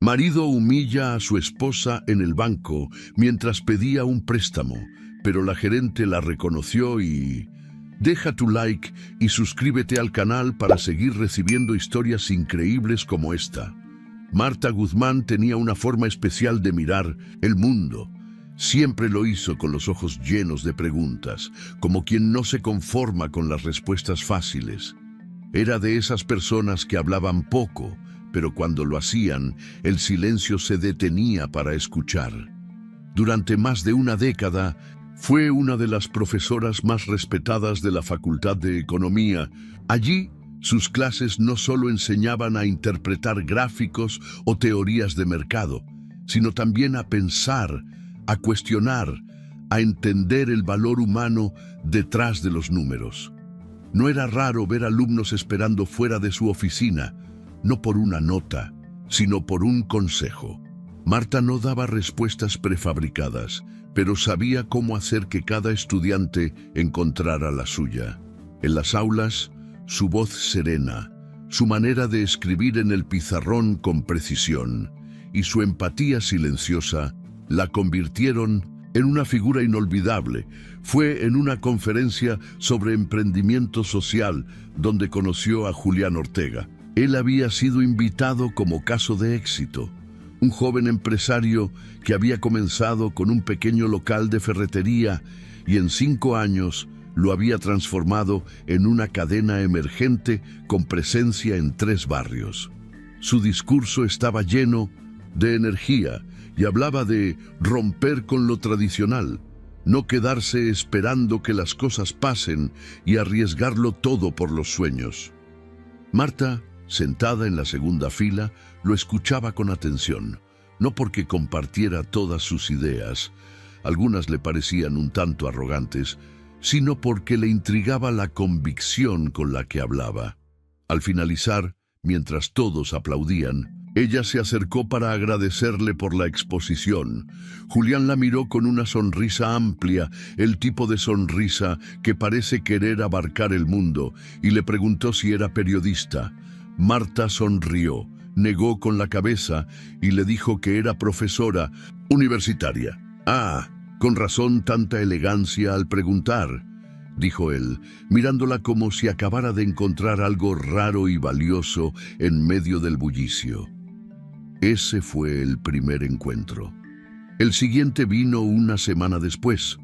Marido humilla a su esposa en el banco mientras pedía un préstamo, pero la gerente la reconoció y... Deja tu like y suscríbete al canal para seguir recibiendo historias increíbles como esta. Marta Guzmán tenía una forma especial de mirar el mundo. Siempre lo hizo con los ojos llenos de preguntas, como quien no se conforma con las respuestas fáciles. Era de esas personas que hablaban poco, pero cuando lo hacían, el silencio se detenía para escuchar. Durante más de una década, fue una de las profesoras más respetadas de la Facultad de Economía. Allí, sus clases no solo enseñaban a interpretar gráficos o teorías de mercado, sino también a pensar, a cuestionar, a entender el valor humano detrás de los números. No era raro ver alumnos esperando fuera de su oficina, no por una nota, sino por un consejo. Marta no daba respuestas prefabricadas, pero sabía cómo hacer que cada estudiante encontrara la suya. En las aulas, su voz serena, su manera de escribir en el pizarrón con precisión y su empatía silenciosa la convirtieron en una figura inolvidable. Fue en una conferencia sobre emprendimiento social donde conoció a Julián Ortega. Él había sido invitado como caso de éxito, un joven empresario que había comenzado con un pequeño local de ferretería y en 5 años lo había transformado en una cadena emergente con presencia en 3 barrios. Su discurso estaba lleno de energía y hablaba de romper con lo tradicional, no quedarse esperando que las cosas pasen y arriesgarlo todo por los sueños. Marta, sentada en la segunda fila, lo escuchaba con atención, no porque compartiera todas sus ideas, algunas le parecían un tanto arrogantes, sino porque le intrigaba la convicción con la que hablaba. Al finalizar, mientras todos aplaudían, ella se acercó para agradecerle por la exposición. Julián la miró con una sonrisa amplia, el tipo de sonrisa que parece querer abarcar el mundo, y le preguntó si era periodista. Marta sonrió, negó con la cabeza y le dijo que era profesora universitaria. «Ah, con razón tanta elegancia al preguntar», dijo él, mirándola como si acabara de encontrar algo raro y valioso en medio del bullicio. Ese fue el primer encuentro. El siguiente vino una semana después,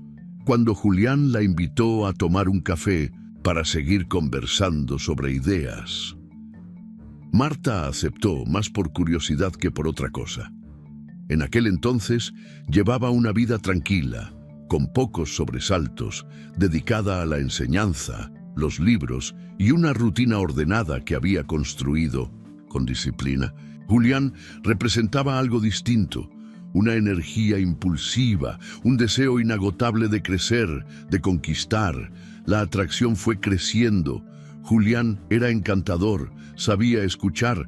cuando Julián la invitó a tomar un café para seguir conversando sobre ideas. Marta aceptó más por curiosidad que por otra cosa. En aquel entonces llevaba una vida tranquila, con pocos sobresaltos, dedicada a la enseñanza, los libros y una rutina ordenada que había construido con disciplina. Julián representaba algo distinto, una energía impulsiva, un deseo inagotable de crecer, de conquistar. La atracción fue creciendo. Julián era encantador, sabía escuchar,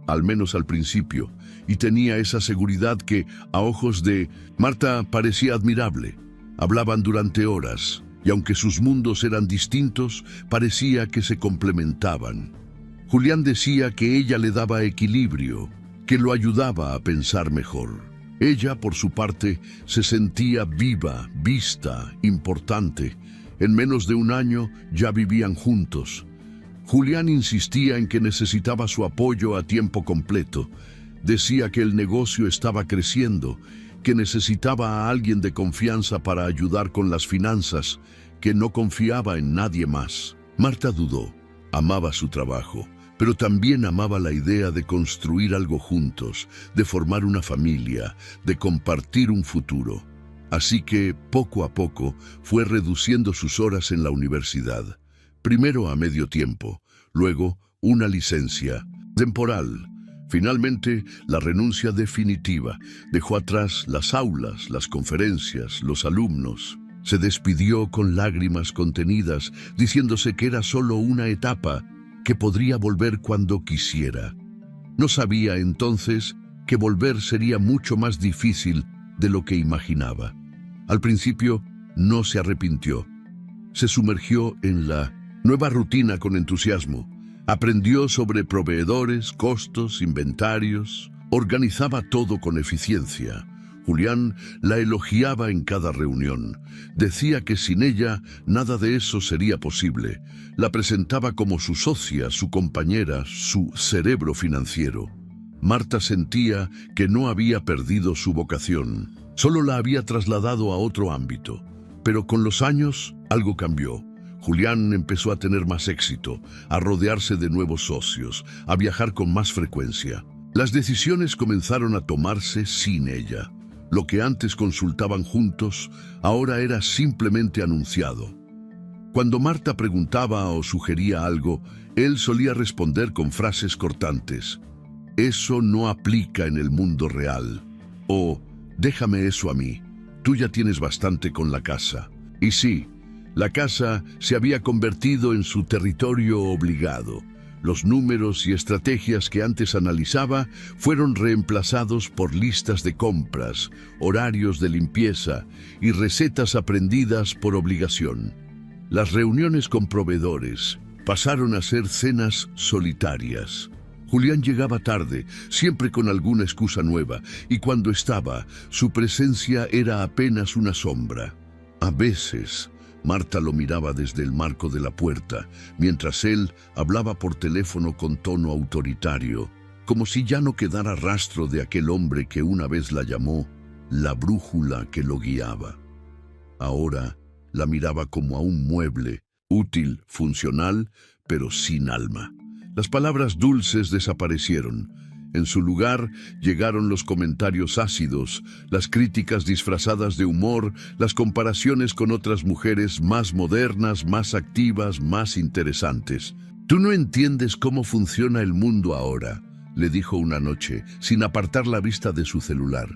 al menos al principio, y tenía esa seguridad que, a ojos de Marta, parecía admirable. Hablaban durante horas, y aunque sus mundos eran distintos, parecía que se complementaban. Julián decía que ella le daba equilibrio, que lo ayudaba a pensar mejor. Ella, por su parte, se sentía viva, vista, importante. En menos de un año ya vivían juntos. Julián insistía en que necesitaba su apoyo a tiempo completo. Decía que el negocio estaba creciendo, que necesitaba a alguien de confianza para ayudar con las finanzas, que no confiaba en nadie más. Marta dudó. Amaba su trabajo, pero también amaba la idea de construir algo juntos, de formar una familia, de compartir un futuro. Así que, poco a poco, fue reduciendo sus horas en la universidad. Primero a medio tiempo, luego una licencia temporal. Finalmente, la renuncia definitiva. Dejó atrás las aulas, las conferencias, los alumnos. Se despidió con lágrimas contenidas, diciéndose que era solo una etapa, que podría volver cuando quisiera. No sabía entonces que volver sería mucho más difícil de lo que imaginaba. Al principio, no se arrepintió. Se sumergió en la nueva rutina con entusiasmo. Aprendió sobre proveedores, costos, inventarios, Organizaba todo con eficiencia. Julián la elogiaba en cada reunión. Decía que sin ella nada de eso sería posible. La presentaba como su socia, su compañera, su cerebro financiero. Marta sentía que no había perdido su vocación, solo la había trasladado a otro ámbito. Pero con los años, algo cambió. Julián empezó a tener más éxito, a rodearse de nuevos socios, a viajar con más frecuencia. Las decisiones comenzaron a tomarse sin ella. Lo que antes consultaban juntos, ahora era simplemente anunciado. Cuando Marta preguntaba o sugería algo, él solía responder con frases cortantes. «Eso no aplica en el mundo real». O «Déjame eso a mí, tú ya tienes bastante con la casa». Y sí, la casa se había convertido en su territorio obligado. Los números y estrategias que antes analizaba fueron reemplazados por listas de compras, horarios de limpieza y recetas aprendidas por obligación. Las reuniones con proveedores pasaron a ser cenas solitarias. Julián llegaba tarde, siempre con alguna excusa nueva, y cuando estaba, su presencia era apenas una sombra. A veces, Marta lo miraba desde el marco de la puerta, mientras él hablaba por teléfono con tono autoritario, como si ya no quedara rastro de aquel hombre que una vez la llamó la brújula que lo guiaba. Ahora la miraba como a un mueble, útil, funcional, pero sin alma. Las palabras dulces desaparecieron. En su lugar llegaron los comentarios ácidos, las críticas disfrazadas de humor, las comparaciones con otras mujeres más modernas, más activas, más interesantes. «Tú no entiendes cómo funciona el mundo ahora», le dijo una noche, sin apartar la vista de su celular.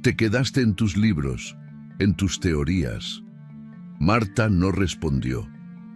«Te quedaste en tus libros, en tus teorías». Marta no respondió.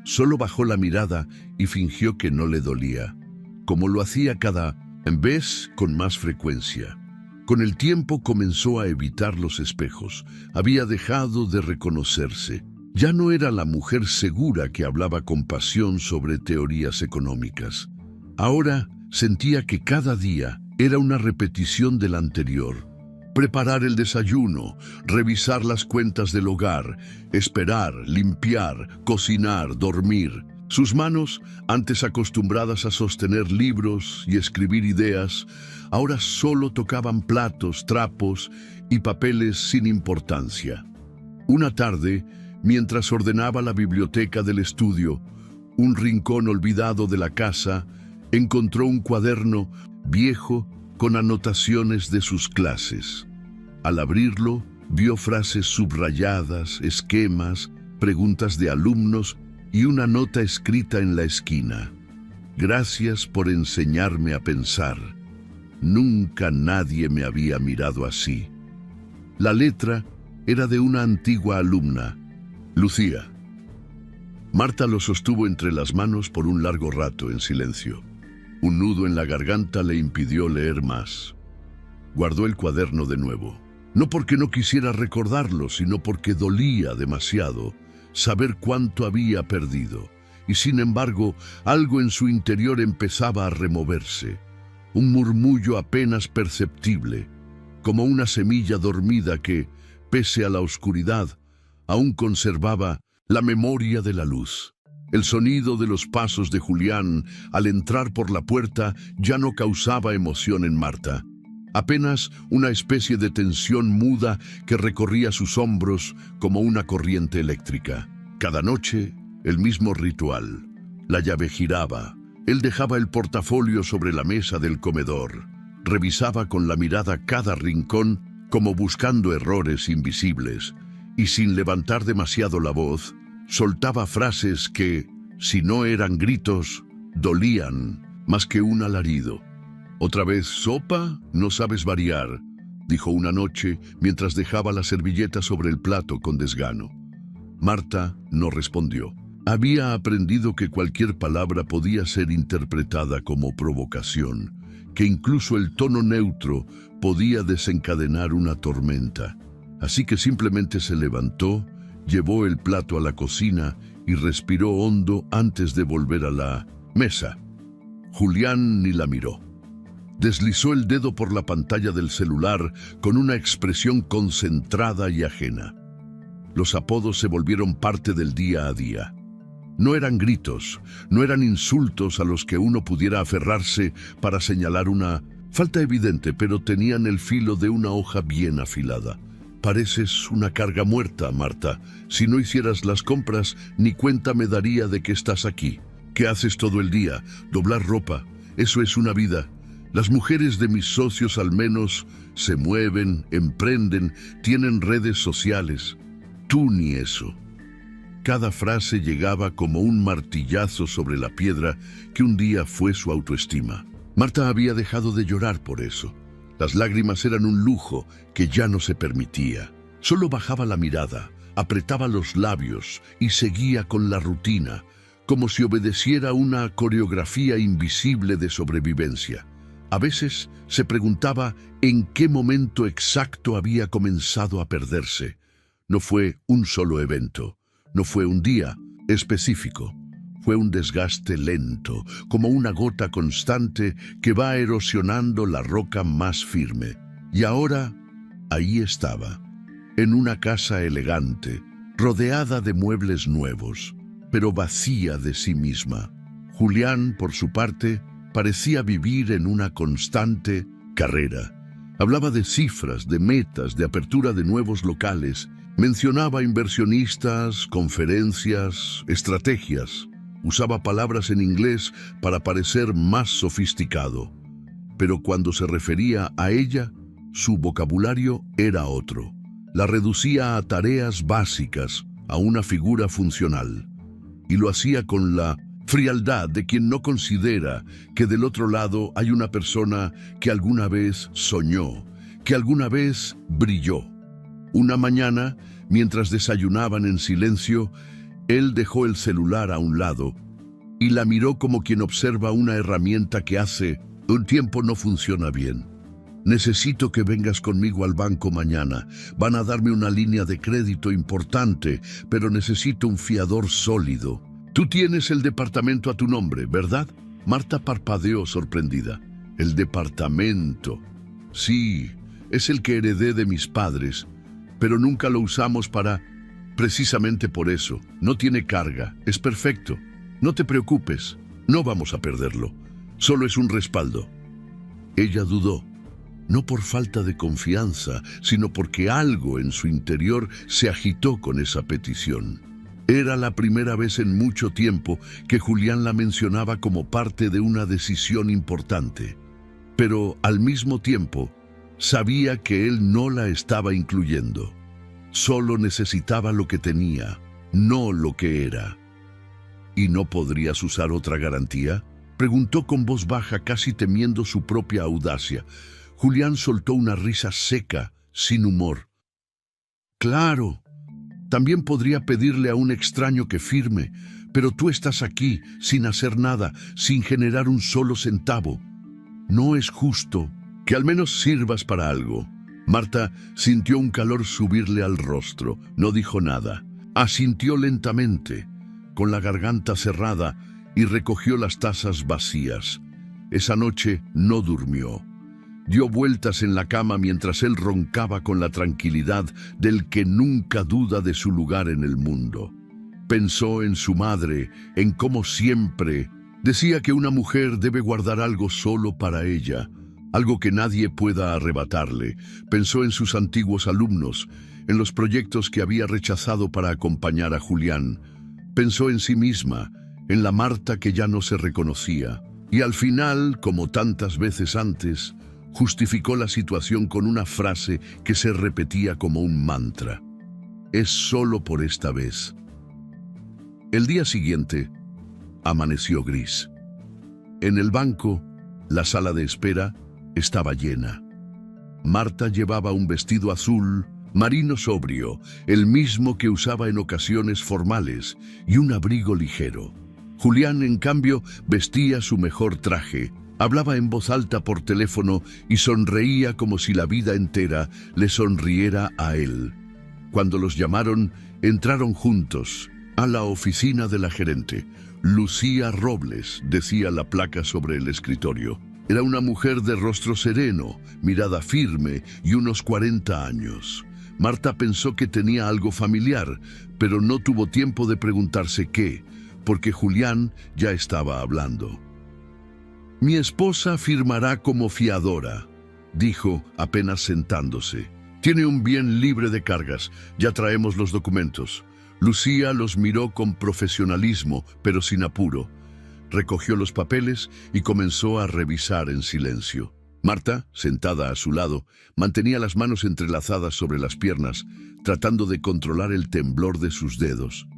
Solo bajó la mirada y fingió que no le dolía, como lo hacía cada vez con más frecuencia. Con el tiempo comenzó a evitar los espejos. Había dejado de reconocerse. Ya no era la mujer segura que hablaba con pasión sobre teorías económicas. Ahora sentía que cada día era una repetición del anterior. Preparar el desayuno, revisar las cuentas del hogar, esperar, limpiar, cocinar, dormir. Sus manos, antes acostumbradas a sostener libros y escribir ideas, ahora solo tocaban platos, trapos y papeles sin importancia. Una tarde, mientras ordenaba la biblioteca del estudio, un rincón olvidado de la casa, encontró un cuaderno viejo con anotaciones de sus clases. Al abrirlo, vio frases subrayadas, esquemas, preguntas de alumnos y una nota escrita en la esquina. «Gracias por enseñarme a pensar. Nunca nadie me había mirado así». La letra era de una antigua alumna, Lucía. Marta lo sostuvo entre las manos por un largo rato en silencio. Un nudo en la garganta le impidió leer más. Guardó el cuaderno de nuevo, no porque no quisiera recordarlo, sino porque dolía demasiado saber cuánto había perdido, y sin embargo, algo en su interior empezaba a removerse, un murmullo apenas perceptible, como una semilla dormida que, pese a la oscuridad, aún conservaba la memoria de la luz. El sonido de los pasos de Julián al entrar por la puerta ya no causaba emoción en Marta, apenas una especie de tensión muda que recorría sus hombros como una corriente eléctrica. Cada noche, el mismo ritual. La llave giraba. Él dejaba el portafolio sobre la mesa del comedor. Revisaba con la mirada cada rincón como buscando errores invisibles y sin levantar demasiado la voz, soltaba frases que, si no eran gritos, dolían más que un alarido. «¿Otra vez sopa? No sabes variar», dijo una noche mientras dejaba la servilleta sobre el plato con desgano. Marta no respondió. Había aprendido que cualquier palabra podía ser interpretada como provocación, que incluso el tono neutro podía desencadenar una tormenta. Así que simplemente se levantó, llevó el plato a la cocina y respiró hondo antes de volver a la mesa. Julián ni la miró. Deslizó el dedo por la pantalla del celular con una expresión concentrada y ajena. Los apodos se volvieron parte del día a día. No eran gritos, no eran insultos a los que uno pudiera aferrarse para señalar una falta evidente, pero tenían el filo de una hoja bien afilada. Pareces una carga muerta, Marta. Si no hicieras las compras, ni cuenta me daría de que estás aquí. ¿Qué haces todo el día? Doblar ropa. Eso es una vida. Las mujeres de mis socios al menos se mueven, emprenden, tienen redes sociales. Tú ni eso. Cada frase llegaba como un martillazo sobre la piedra que un día fue su autoestima. Marta había dejado de llorar por eso. Las lágrimas eran un lujo que ya no se permitía. Solo bajaba la mirada, apretaba los labios y seguía con la rutina, como si obedeciera una coreografía invisible de sobrevivencia. A veces se preguntaba en qué momento exacto había comenzado a perderse. No fue un solo evento, no fue un día específico. Fue un desgaste lento, como una gota constante que va erosionando la roca más firme. Y ahora, ahí estaba, en una casa elegante, rodeada de muebles nuevos, pero vacía de sí misma. Julián, por su parte, parecía vivir en una constante carrera. Hablaba de cifras, de metas, de apertura de nuevos locales. Mencionaba inversionistas, conferencias, estrategias. Usaba palabras en inglés para parecer más sofisticado. Pero cuando se refería a ella, su vocabulario era otro. La reducía a tareas básicas, a una figura funcional. Y lo hacía con la frialdad de quien no considera que del otro lado hay una persona que alguna vez soñó, que alguna vez brilló. Una mañana, mientras desayunaban en silencio, él dejó el celular a un lado y la miró como quien observa una herramienta que hace un tiempo no funciona bien. Necesito que vengas conmigo al banco mañana. Van a darme una línea de crédito importante, pero necesito un fiador sólido. Tú tienes el departamento a tu nombre, ¿verdad? Marta parpadeó sorprendida. El departamento. Sí, es el que heredé de mis padres, pero nunca lo usamos para... Precisamente por eso. No tiene carga. Es perfecto. No te preocupes. No vamos a perderlo. Solo es un respaldo. Ella dudó. No por falta de confianza, sino porque algo en su interior se agitó con esa petición. Era la primera vez en mucho tiempo que Julián la mencionaba como parte de una decisión importante. Pero al mismo tiempo, sabía que él no la estaba incluyendo. Solo necesitaba lo que tenía, no lo que era. ¿Y no podrías usar otra garantía? Preguntó con voz baja, casi temiendo su propia audacia. Julián soltó una risa seca, sin humor. Claro, también podría pedirle a un extraño que firme, pero tú estás aquí, sin hacer nada, sin generar un solo centavo. No es justo que al menos sirvas para algo. Marta sintió un calor subirle al rostro. No dijo nada. Asintió lentamente, con la garganta cerrada, y recogió las tazas vacías. Esa noche no durmió. Dio vueltas en la cama mientras él roncaba con la tranquilidad del que nunca duda de su lugar en el mundo. Pensó en su madre, en cómo siempre decía que una mujer debe guardar algo solo para ella, algo que nadie pueda arrebatarle. Pensó en sus antiguos alumnos, en los proyectos que había rechazado para acompañar a Julián. Pensó en sí misma, en la Marta que ya no se reconocía. Y al final, como tantas veces antes, justificó la situación con una frase que se repetía como un mantra. Es solo por esta vez. El día siguiente, amaneció gris. En el banco, la sala de espera estaba llena. Marta llevaba un vestido azul, marino sobrio, el mismo que usaba en ocasiones formales, y un abrigo ligero. Julián, en cambio, vestía su mejor traje, hablaba en voz alta por teléfono y sonreía como si la vida entera le sonriera a él. Cuando los llamaron, entraron juntos a la oficina de la gerente. Lucía Robles, decía la placa sobre el escritorio. Era una mujer de rostro sereno, mirada firme y unos 40 años. Marta pensó que tenía algo familiar, pero no tuvo tiempo de preguntarse qué, porque Julián ya estaba hablando. «Mi esposa firmará como fiadora», dijo apenas sentándose. «Tiene un bien libre de cargas, ya traemos los documentos». Lucía los miró con profesionalismo, pero sin apuro. Recogió los papeles y comenzó a revisar en silencio. Marta, sentada a su lado, mantenía las manos entrelazadas sobre las piernas, tratando de controlar el temblor de sus dedos.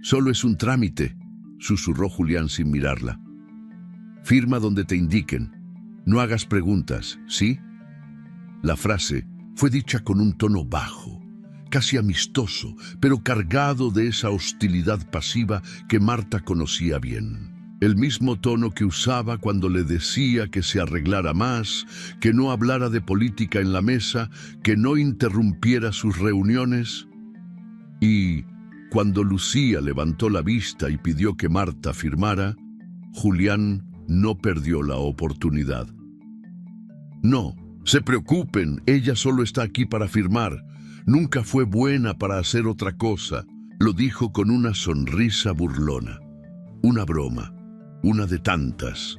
«Solo es un trámite», susurró Julián sin mirarla. «Firma donde te indiquen. No hagas preguntas, ¿sí?» La frase fue dicha con un tono bajo, casi amistoso, pero cargado de esa hostilidad pasiva que Marta conocía bien. El mismo tono que usaba cuando le decía que se arreglara más, que no hablara de política en la mesa, que no interrumpiera sus reuniones. Y cuando Lucía levantó la vista y pidió que Marta firmara, Julián no perdió la oportunidad. «No, se preocupen, ella solo está aquí para firmar. Nunca fue buena para hacer otra cosa», lo dijo con una sonrisa burlona. Una broma, una de tantas.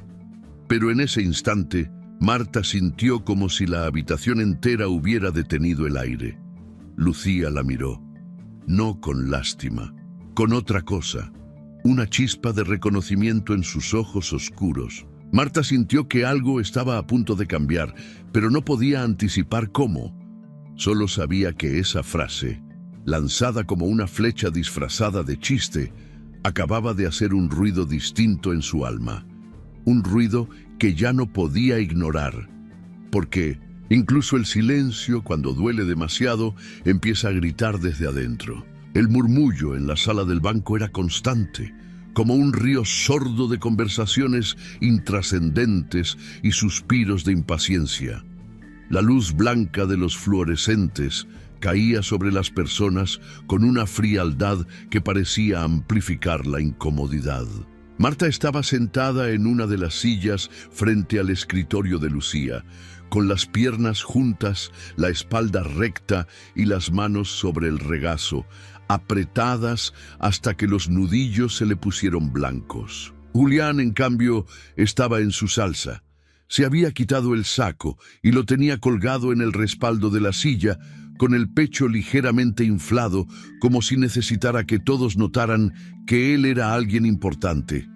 Pero en ese instante, Marta sintió como si la habitación entera hubiera detenido el aire. Lucía la miró, no con lástima, con otra cosa, una chispa de reconocimiento en sus ojos oscuros. Marta sintió que algo estaba a punto de cambiar, pero no podía anticipar cómo. Solo sabía que esa frase, lanzada como una flecha disfrazada de chiste, acababa de hacer un ruido distinto en su alma. Un ruido que ya no podía ignorar, porque incluso el silencio, cuando duele demasiado, empieza a gritar desde adentro. El murmullo en la sala del banco era constante, como un río sordo de conversaciones intrascendentes y suspiros de impaciencia. La luz blanca de los fluorescentes caía sobre las personas con una frialdad que parecía amplificar la incomodidad. Marta estaba sentada en una de las sillas frente al escritorio de Lucía, con las piernas juntas, la espalda recta y las manos sobre el regazo, apretadas hasta que los nudillos se le pusieron blancos. Julián, en cambio, estaba en su salsa. Se había quitado el saco y lo tenía colgado en el respaldo de la silla, con el pecho ligeramente inflado, como si necesitara que todos notaran que él era alguien importante.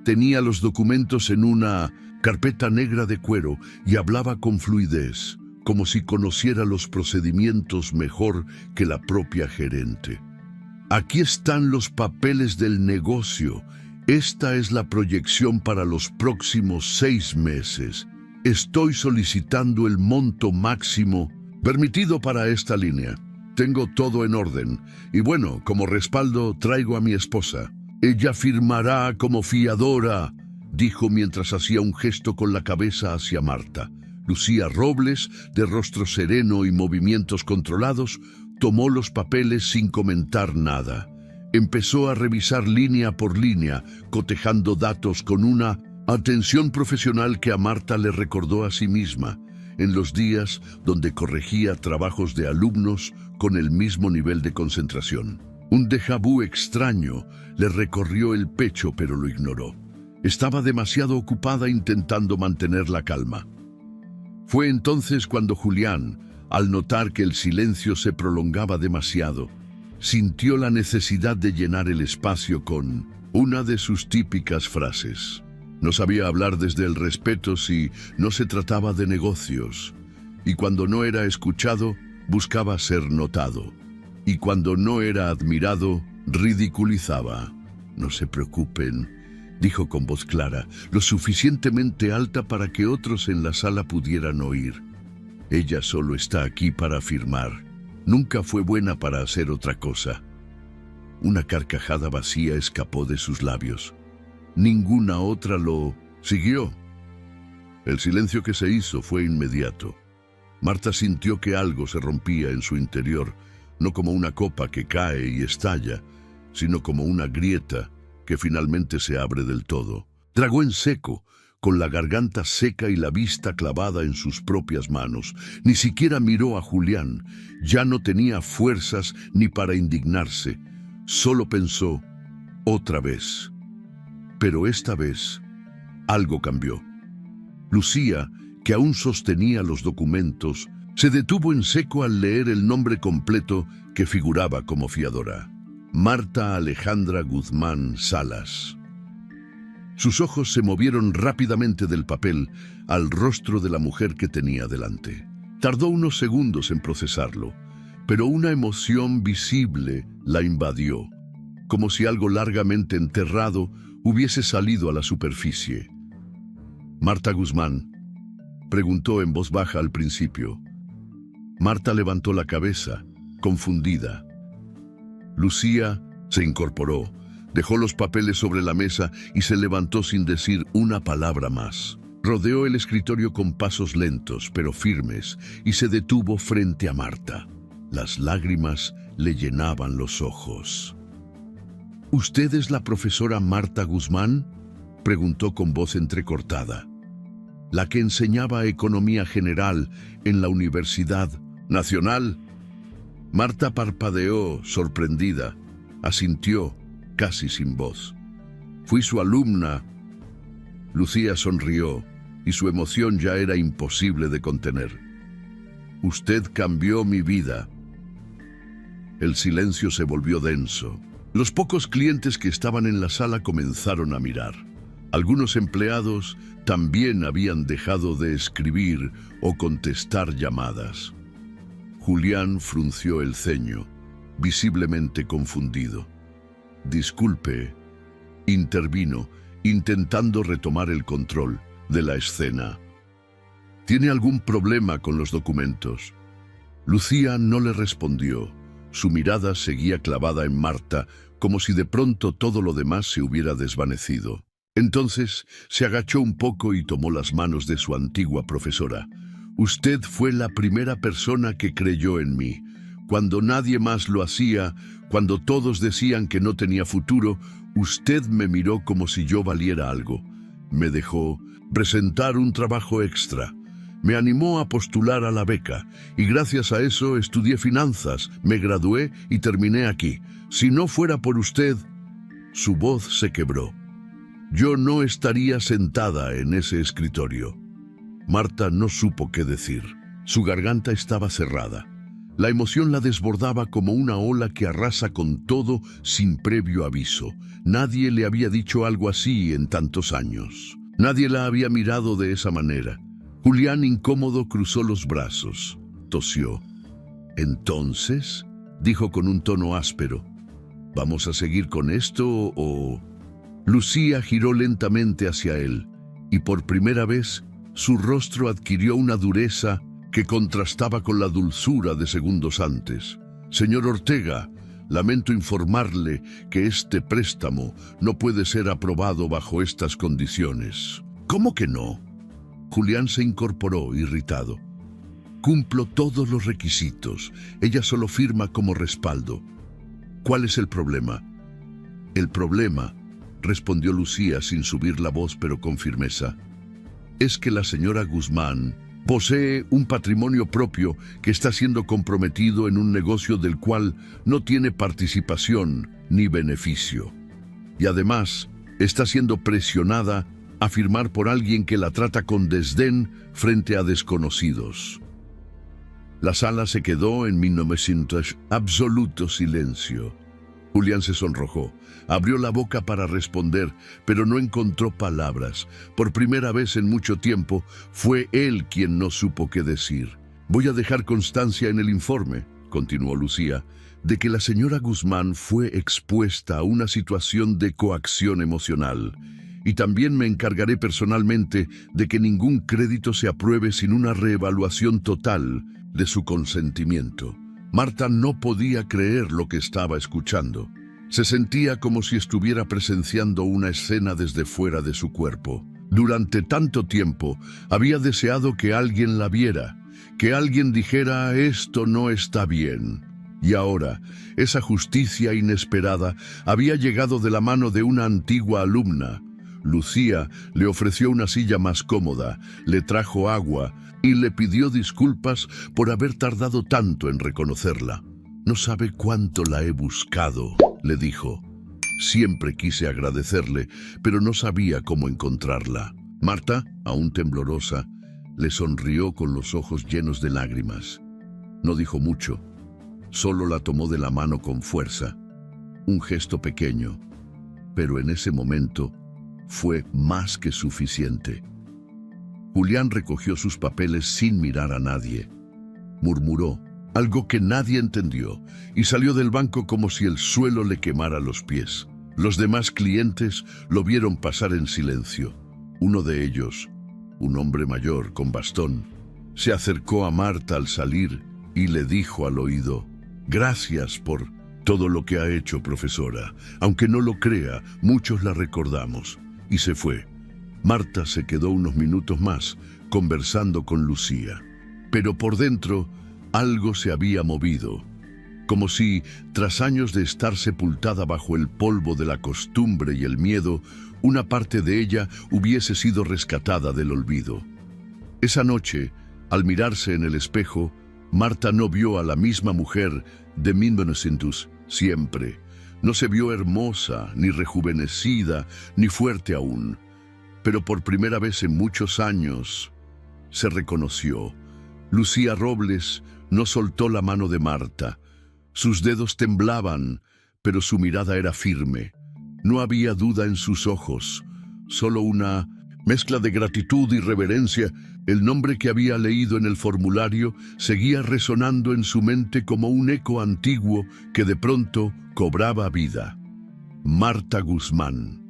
Tenía los documentos en una carpeta negra de cuero y hablaba con fluidez, como si conociera los procedimientos mejor que la propia gerente. «Aquí están los papeles del negocio. Esta es la proyección para los próximos 6 meses. Estoy solicitando el monto máximo permitido para esta línea. Tengo todo en orden. Y bueno, como respaldo traigo a mi esposa. Ella firmará como fiadora», dijo mientras hacía un gesto con la cabeza hacia Marta. Lucía Robles, de rostro sereno y movimientos controlados, tomó los papeles sin comentar nada. Empezó a revisar línea por línea, cotejando datos con una atención profesional que a Marta le recordó a sí misma, en los días donde corregía trabajos de alumnos con el mismo nivel de concentración. Un déjà vu extraño le recorrió el pecho, pero lo ignoró. Estaba demasiado ocupada intentando mantener la calma. Fue entonces cuando Julián, al notar que el silencio se prolongaba demasiado, sintió la necesidad de llenar el espacio con una de sus típicas frases. No sabía hablar desde el respeto si no se trataba de negocios, y cuando no era escuchado, buscaba ser notado, y cuando no era admirado, ridiculizaba. «No se preocupen», dijo con voz clara, lo suficientemente alta para que otros en la sala pudieran oír. «Ella solo está aquí para firmar. Nunca fue buena para hacer otra cosa». Una carcajada vacía escapó de sus labios. Ninguna otra lo siguió. El silencio que se hizo fue inmediato. Marta sintió que algo se rompía en su interior, no como una copa que cae y estalla, sino como una grieta que finalmente se abre del todo. Tragó en seco, con la garganta seca y la vista clavada en sus propias manos. Ni siquiera miró a Julián. Ya no tenía fuerzas ni para indignarse. Solo pensó, otra vez. Pero esta vez, algo cambió. Lucía, que aún sostenía los documentos, se detuvo en seco al leer el nombre completo que figuraba como fiadora. Marta Alejandra Guzmán Salas. Sus ojos se movieron rápidamente del papel al rostro de la mujer que tenía delante. Tardó unos segundos en procesarlo, pero una emoción visible la invadió, como si algo largamente enterrado hubiese salido a la superficie. «¿Marta Guzmán?», preguntó en voz baja al principio. Marta levantó la cabeza, confundida. Lucía se incorporó, dejó los papeles sobre la mesa y se levantó sin decir una palabra más. Rodeó el escritorio con pasos lentos pero firmes y se detuvo frente a Marta. Las lágrimas le llenaban los ojos. «¿Usted es la profesora Marta Guzmán?», preguntó con voz entrecortada. «La que enseñaba Economía General en la Universidad Nacional». Marta parpadeó, sorprendida. Asintió, casi sin voz. «Fui su alumna». Lucía sonrió, y su emoción ya era imposible de contener. «Usted cambió mi vida». El silencio se volvió denso. Los pocos clientes que estaban en la sala comenzaron a mirar. Algunos empleados también habían dejado de escribir o contestar llamadas. Julián frunció el ceño, visiblemente confundido. «Disculpe», intervino, intentando retomar el control de la escena. «¿Tiene algún problema con los documentos?». Lucía no le respondió. Su mirada seguía clavada en Marta, como si de pronto todo lo demás se hubiera desvanecido. Entonces se agachó un poco y tomó las manos de su antigua profesora. «Usted fue la primera persona que creyó en mí. Cuando nadie más lo hacía, cuando todos decían que no tenía futuro, usted me miró como si yo valiera algo. Me dejó presentar un trabajo extra. Me animó a postular a la beca y gracias a eso estudié finanzas, me gradué y terminé aquí. Si no fuera por usted...». Su voz se quebró. «Yo no estaría sentada en ese escritorio». Marta no supo qué decir. Su garganta estaba cerrada. La emoción la desbordaba como una ola que arrasa con todo sin previo aviso. Nadie le había dicho algo así en tantos años. Nadie la había mirado de esa manera. Julián, incómodo, cruzó los brazos. Tosió. «Entonces», dijo con un tono áspero, «¿vamos a seguir con esto o...?» Lucía giró lentamente hacia él, y por primera vez su rostro adquirió una dureza que contrastaba con la dulzura de segundos antes. «Señor Ortega, lamento informarle que este préstamo no puede ser aprobado bajo estas condiciones». «¿Cómo que no?». Julián se incorporó, irritado. «Cumplo todos los requisitos. Ella solo firma como respaldo». «¿Cuál es el problema?». «El problema», respondió Lucía sin subir la voz pero con firmeza, «es que la señora Guzmán posee un patrimonio propio que está siendo comprometido en un negocio del cual no tiene participación ni beneficio. Y además está siendo presionada a firmar por alguien que la trata con desdén frente a desconocidos». La sala se quedó en 1900 absoluto silencio. Julián se sonrojó. Abrió la boca para responder, pero no encontró palabras. Por primera vez en mucho tiempo, fue él quien no supo qué decir. «Voy a dejar constancia en el informe», continuó Lucía, «de que la señora Guzmán fue expuesta a una situación de coacción emocional. Y también me encargaré personalmente de que ningún crédito se apruebe sin una reevaluación total de su consentimiento». Marta no podía creer lo que estaba escuchando. Se sentía como si estuviera presenciando una escena desde fuera de su cuerpo. Durante tanto tiempo había deseado que alguien la viera, que alguien dijera «esto no está bien». Y ahora, esa justicia inesperada había llegado de la mano de una antigua alumna. Lucía le ofreció una silla más cómoda, le trajo agua y le pidió disculpas por haber tardado tanto en reconocerla. «No sabe cuánto la he buscado», le dijo. «Siempre quise agradecerle, pero no sabía cómo encontrarla». Marta, aún temblorosa, le sonrió con los ojos llenos de lágrimas. No dijo mucho, solo la tomó de la mano con fuerza. Un gesto pequeño, pero en ese momento fue más que suficiente. Julián recogió sus papeles sin mirar a nadie. Murmuró algo que nadie entendió y salió del banco como si el suelo le quemara los pies. Los demás clientes lo vieron pasar en silencio. Uno de ellos, un hombre mayor con bastón, se acercó a Marta al salir y le dijo al oído: «Gracias por todo lo que ha hecho, profesora. Aunque no lo crea, muchos la recordamos». Y se fue. Marta se quedó unos minutos más conversando con Lucía. Pero por dentro algo se había movido, como si, tras años de estar sepultada bajo el polvo de la costumbre y el miedo, una parte de ella hubiese sido rescatada del olvido. Esa noche, al mirarse en el espejo, Marta no vio a la misma mujer de 1900 siempre. No se vio hermosa, ni rejuvenecida, ni fuerte aún. Pero por primera vez en muchos años se reconoció. Lucía Robles no soltó la mano de Marta. Sus dedos temblaban, pero su mirada era firme. No había duda en sus ojos, solo una mezcla de gratitud y reverencia. El nombre que había leído en el formulario seguía resonando en su mente como un eco antiguo que de pronto cobraba vida. Marta Guzmán.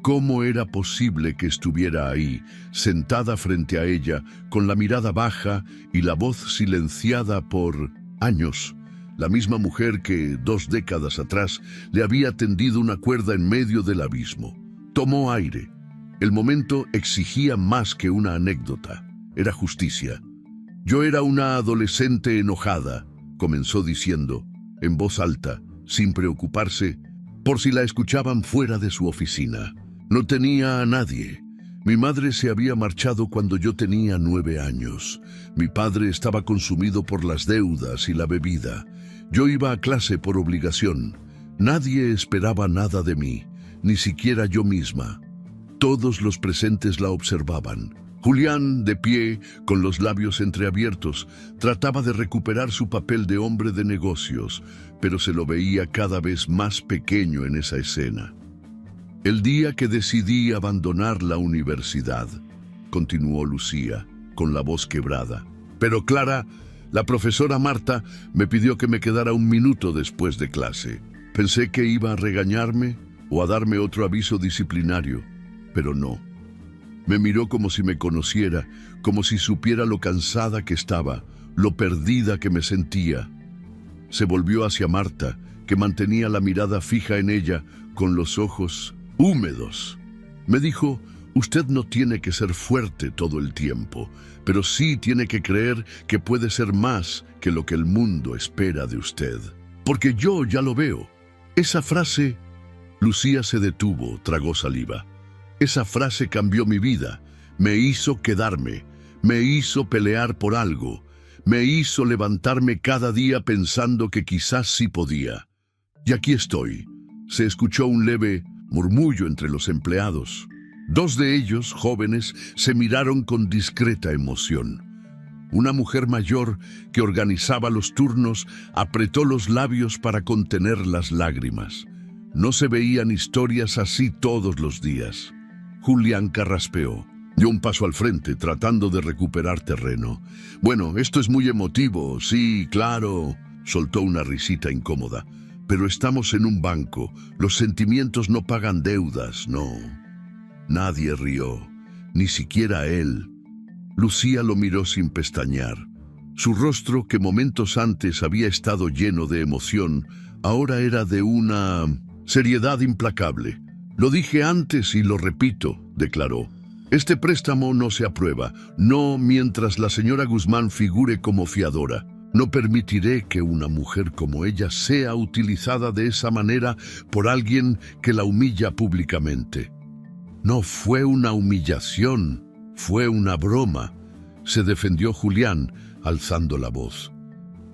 ¿Cómo era posible que estuviera ahí, sentada frente a ella, con la mirada baja y la voz silenciada por años? La misma mujer que 2 décadas atrás le había tendido una cuerda en medio del abismo. Tomó aire. El momento exigía más que una anécdota. Era justicia. «Yo era una adolescente enojada», comenzó diciendo, en voz alta, sin preocuparse por si la escuchaban fuera de su oficina. «No tenía a nadie. Mi madre se había marchado cuando yo tenía 9 años. Mi padre estaba consumido por las deudas y la bebida. Yo iba a clase por obligación. Nadie esperaba nada de mí, ni siquiera yo misma. Todos los presentes la observaban. Julián, de pie, con los labios entreabiertos, trataba de recuperar su papel de hombre de negocios, pero se lo veía cada vez más pequeño en esa escena. «El día que decidí abandonar la universidad», continuó Lucía, con la voz quebrada. «Pero Clara, la profesora Marta, me pidió que me quedara un minuto después de clase. Pensé que iba a regañarme o a darme otro aviso disciplinario, pero no. Me miró como si me conociera, como si supiera lo cansada que estaba, lo perdida que me sentía. Se volvió hacia Marta, que mantenía la mirada fija en ella, con los ojos húmedos. Me dijo: «Usted no tiene que ser fuerte todo el tiempo, pero sí tiene que creer que puede ser más que lo que el mundo espera de usted. Porque yo ya lo veo». Esa frase... Lucía se detuvo, tragó saliva. Esa frase cambió mi vida, me hizo quedarme, me hizo pelear por algo, me hizo levantarme cada día pensando que quizás sí podía. Y aquí estoy. Se escuchó un leve murmullo entre los empleados. 2 de ellos, jóvenes, se miraron con discreta emoción. Una mujer mayor que organizaba los turnos apretó los labios para contener las lágrimas. No se veían historias así todos los días. Julián carraspeó. Dio un paso al frente, tratando de recuperar terreno. «Bueno, esto es muy emotivo, sí, claro», soltó una risita incómoda. «Pero estamos en un banco. Los sentimientos no pagan deudas, no». Nadie rió, ni siquiera él. Lucía lo miró sin pestañear. Su rostro, que momentos antes había estado lleno de emoción, ahora era de una seriedad implacable. «Lo dije antes y lo repito», declaró. «Este préstamo no se aprueba, no mientras la señora Guzmán figure como fiadora. No permitiré que una mujer como ella sea utilizada de esa manera por alguien que la humilla públicamente». No fue una humillación, fue una broma, se defendió Julián, alzando la voz.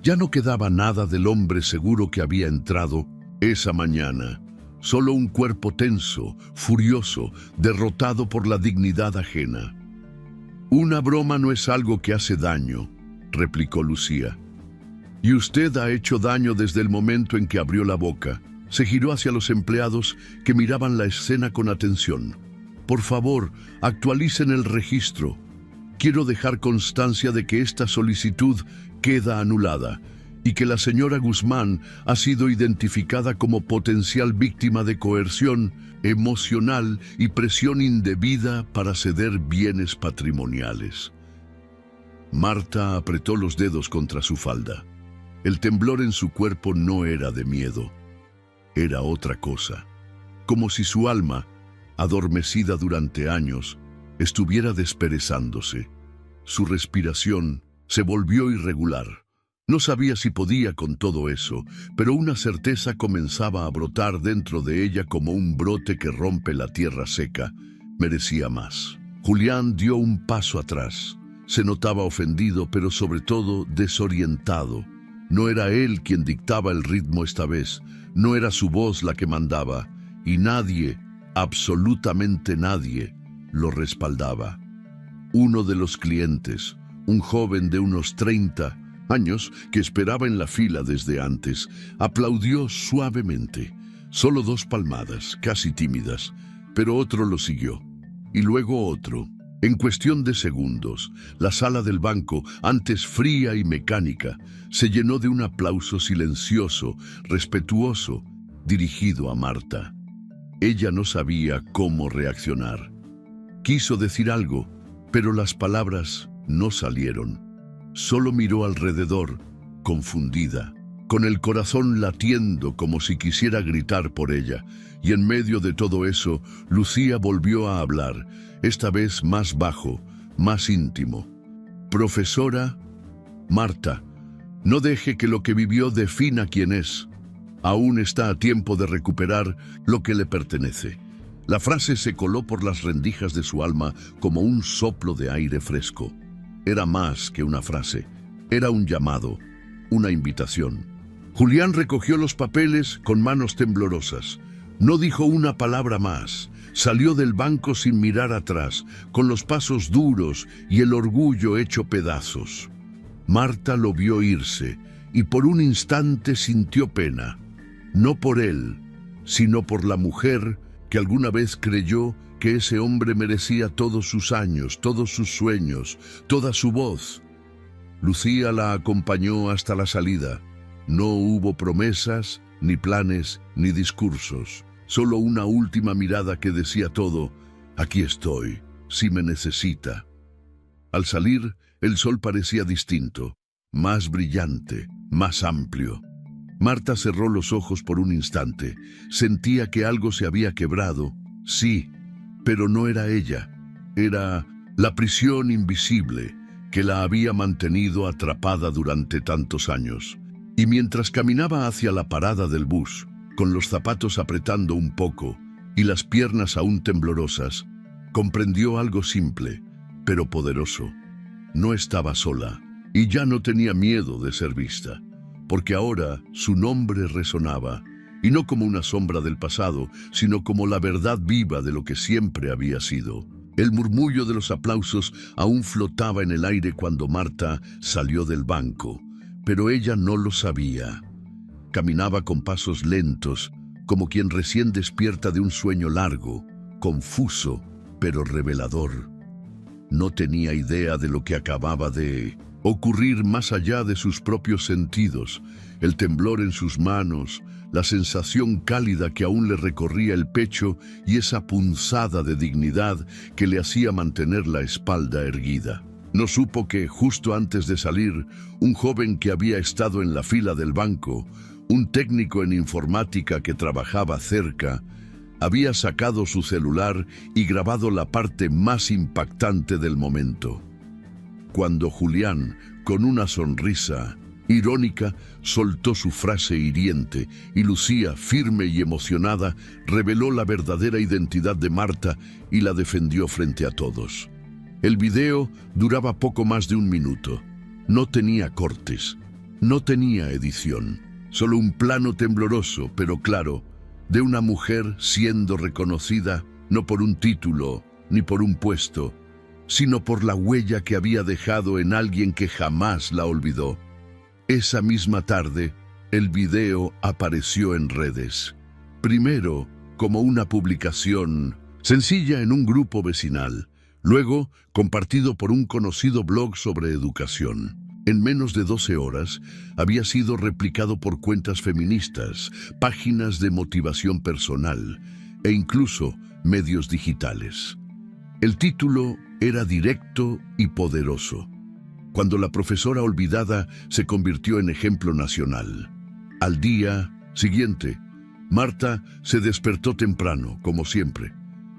Ya no quedaba nada del hombre seguro que había entrado esa mañana. Solo un cuerpo tenso, furioso, derrotado por la dignidad ajena. Una broma no es algo que hace daño, replicó Lucía. Y usted ha hecho daño desde el momento en que abrió la boca. Se giró hacia los empleados que miraban la escena con atención. Por favor, actualicen el registro. Quiero dejar constancia de que esta solicitud queda anulada y que la señora Guzmán ha sido identificada como potencial víctima de coerción emocional y presión indebida para ceder bienes patrimoniales. Marta apretó los dedos contra su falda. El temblor en su cuerpo no era de miedo, era otra cosa, como si su alma, adormecida durante años, estuviera desperezándose. Su respiración se volvió irregular. No sabía si podía con todo eso, pero una certeza comenzaba a brotar dentro de ella como un brote que rompe la tierra seca. Merecía más. Julián dio un paso atrás. Se notaba ofendido, pero sobre todo desorientado. No era él quien dictaba el ritmo esta vez, no era su voz la que mandaba, y nadie, absolutamente nadie, lo respaldaba. Uno de los clientes, un joven de unos 30 años que esperaba en la fila desde antes, aplaudió suavemente. Solo 2 palmadas, casi tímidas, pero otro lo siguió, y luego otro. En cuestión de segundos, la sala del banco, antes fría y mecánica, se llenó de un aplauso silencioso, respetuoso, dirigido a Marta. Ella no sabía cómo reaccionar. Quiso decir algo, pero las palabras no salieron. Solo miró alrededor, confundida, con el corazón latiendo como si quisiera gritar por ella, y en medio de todo eso, Lucía volvió a hablar, esta vez más bajo, más íntimo. Profesora, Marta, no deje que lo que vivió defina quién es. Aún está a tiempo de recuperar lo que le pertenece. La frase se coló por las rendijas de su alma como un soplo de aire fresco. Era más que una frase, era un llamado, una invitación. Julián recogió los papeles con manos temblorosas. No dijo una palabra más. Salió del banco sin mirar atrás, con los pasos duros y el orgullo hecho pedazos. Marta lo vio irse y por un instante sintió pena. No por él, sino por la mujer que alguna vez creyó que ese hombre merecía todos sus años, todos sus sueños, toda su voz. Lucía la acompañó hasta la salida. No hubo promesas, ni planes, ni discursos. Solo una última mirada que decía todo: aquí estoy, si me necesita. Al salir, el sol parecía distinto, más brillante, más amplio. Marta cerró los ojos por un instante. Sentía que algo se había quebrado. Sí, pero no era ella. Era la prisión invisible que la había mantenido atrapada durante tantos años. Y mientras caminaba hacia la parada del bus, con los zapatos apretando un poco y las piernas aún temblorosas, comprendió algo simple, pero poderoso. No estaba sola y ya no tenía miedo de ser vista, porque ahora su nombre resonaba, y no como una sombra del pasado, sino como la verdad viva de lo que siempre había sido. El murmullo de los aplausos aún flotaba en el aire cuando Marta salió del banco, pero ella no lo sabía. Caminaba con pasos lentos, como quien recién despierta de un sueño largo, confuso, pero revelador. No tenía idea de lo que acababa de ocurrir más allá de sus propios sentidos, el temblor en sus manos, la sensación cálida que aún le recorría el pecho y esa punzada de dignidad que le hacía mantener la espalda erguida. No supo que, justo antes de salir, un joven que había estado en la fila del banco, un técnico en informática que trabajaba cerca, había sacado su celular y grabado la parte más impactante del momento. Cuando Julián, con una sonrisa, Irónica, soltó su frase hiriente y Lucía, firme y emocionada, reveló la verdadera identidad de Marta y la defendió frente a todos. El video duraba poco más de 1 minuto. No tenía cortes, no tenía edición, solo un plano tembloroso, pero claro, de una mujer siendo reconocida no por un título ni por un puesto, sino por la huella que había dejado en alguien que jamás la olvidó. Esa misma tarde, el video apareció en redes. Primero, como una publicación sencilla en un grupo vecinal. Luego, compartido por un conocido blog sobre educación. En menos de 12 horas, había sido replicado por cuentas feministas, páginas de motivación personal e incluso medios digitales. El título era directo y poderoso. Cuando la profesora olvidada se convirtió en ejemplo nacional. Al día siguiente, Marta se despertó temprano, como siempre.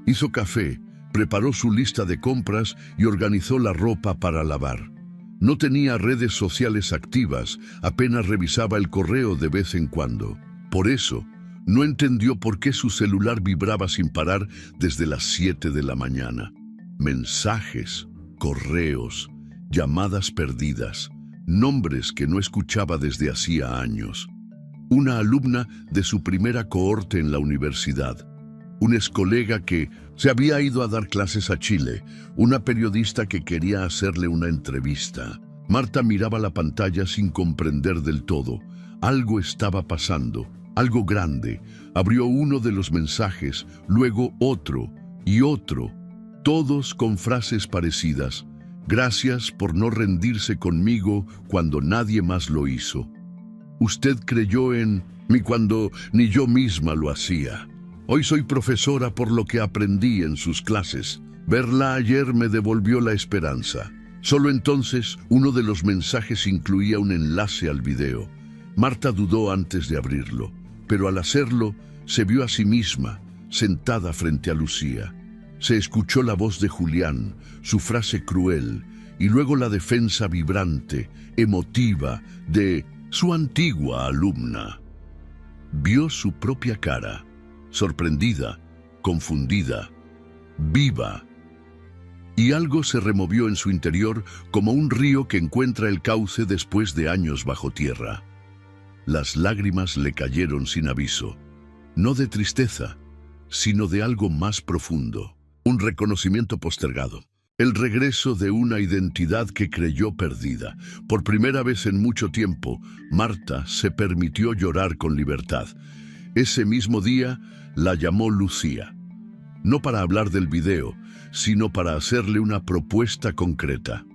Hizo café, preparó su lista de compras y organizó la ropa para lavar. No tenía redes sociales activas, apenas revisaba el correo de vez en cuando. Por eso, no entendió por qué su celular vibraba sin parar desde las 7 de la mañana. Mensajes, correos, llamadas perdidas, nombres que no escuchaba desde hacía años. Una alumna de su primera cohorte en la universidad. Un excolega que se había ido a dar clases a Chile, una periodista que quería hacerle una entrevista. Marta miraba la pantalla sin comprender del todo. Algo estaba pasando, algo grande. Abrió uno de los mensajes, luego otro y otro, todos con frases parecidas. Gracias por no rendirse conmigo cuando nadie más lo hizo. Usted creyó en mí cuando ni yo misma lo hacía. Hoy soy profesora por lo que aprendí en sus clases. Verla ayer me devolvió la esperanza. Solo entonces, uno de los mensajes incluía un enlace al video. Marta dudó antes de abrirlo, pero al hacerlo, se vio a sí misma, sentada frente a Lucía. Se escuchó la voz de Julián, su frase cruel, y luego la defensa vibrante, emotiva, de su antigua alumna. Vio su propia cara. Sorprendida, confundida, viva. Y algo se removió en su interior como un río que encuentra el cauce después de años bajo tierra. Las lágrimas le cayeron sin aviso, no de tristeza, sino de algo más profundo, un reconocimiento postergado. El regreso de una identidad que creyó perdida. Por primera vez en mucho tiempo, Marta se permitió llorar con libertad. Ese mismo día, la llamó Lucía. No para hablar del video, sino para hacerle una propuesta concreta.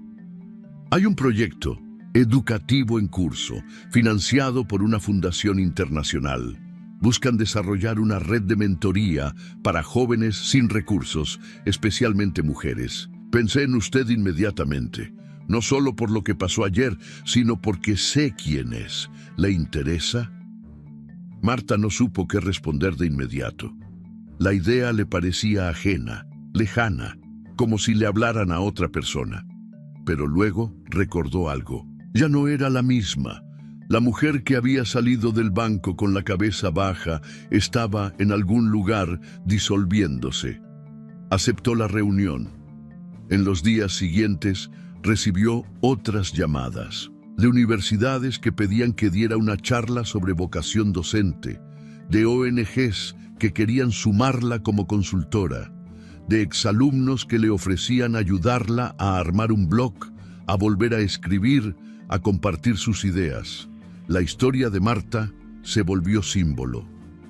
Hay un proyecto educativo en curso, financiado por una fundación internacional. Buscan desarrollar una red de mentoría para jóvenes sin recursos, especialmente mujeres. Pensé en usted inmediatamente, no solo por lo que pasó ayer, sino porque sé quién es. ¿Le interesa? Marta no supo qué responder de inmediato. La idea le parecía ajena, lejana, como si le hablaran a otra persona. Pero luego recordó algo. Ya no era la misma. La mujer que había salido del banco con la cabeza baja estaba en algún lugar disolviéndose. Aceptó la reunión. En los días siguientes recibió otras llamadas de universidades que pedían que diera una charla sobre vocación docente, de ONGs que querían sumarla como consultora, de exalumnos que le ofrecían ayudarla a armar un blog, a volver a escribir, a compartir sus ideas. La historia de Marta se volvió símbolo,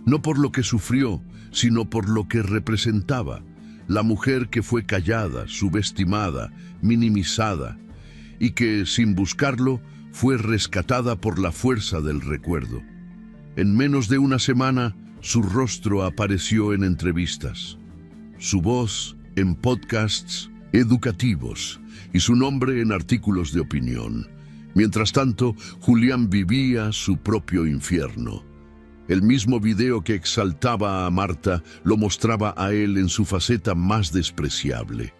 no por lo que sufrió, sino por lo que representaba. La mujer que fue callada, subestimada, minimizada, y que, sin buscarlo, fue rescatada por la fuerza del recuerdo. En menos de una semana, su rostro apareció en entrevistas, su voz en podcasts educativos y su nombre en artículos de opinión. Mientras tanto, Julián vivía su propio infierno. El mismo video que exaltaba a Marta lo mostraba a él en su faceta más despreciable.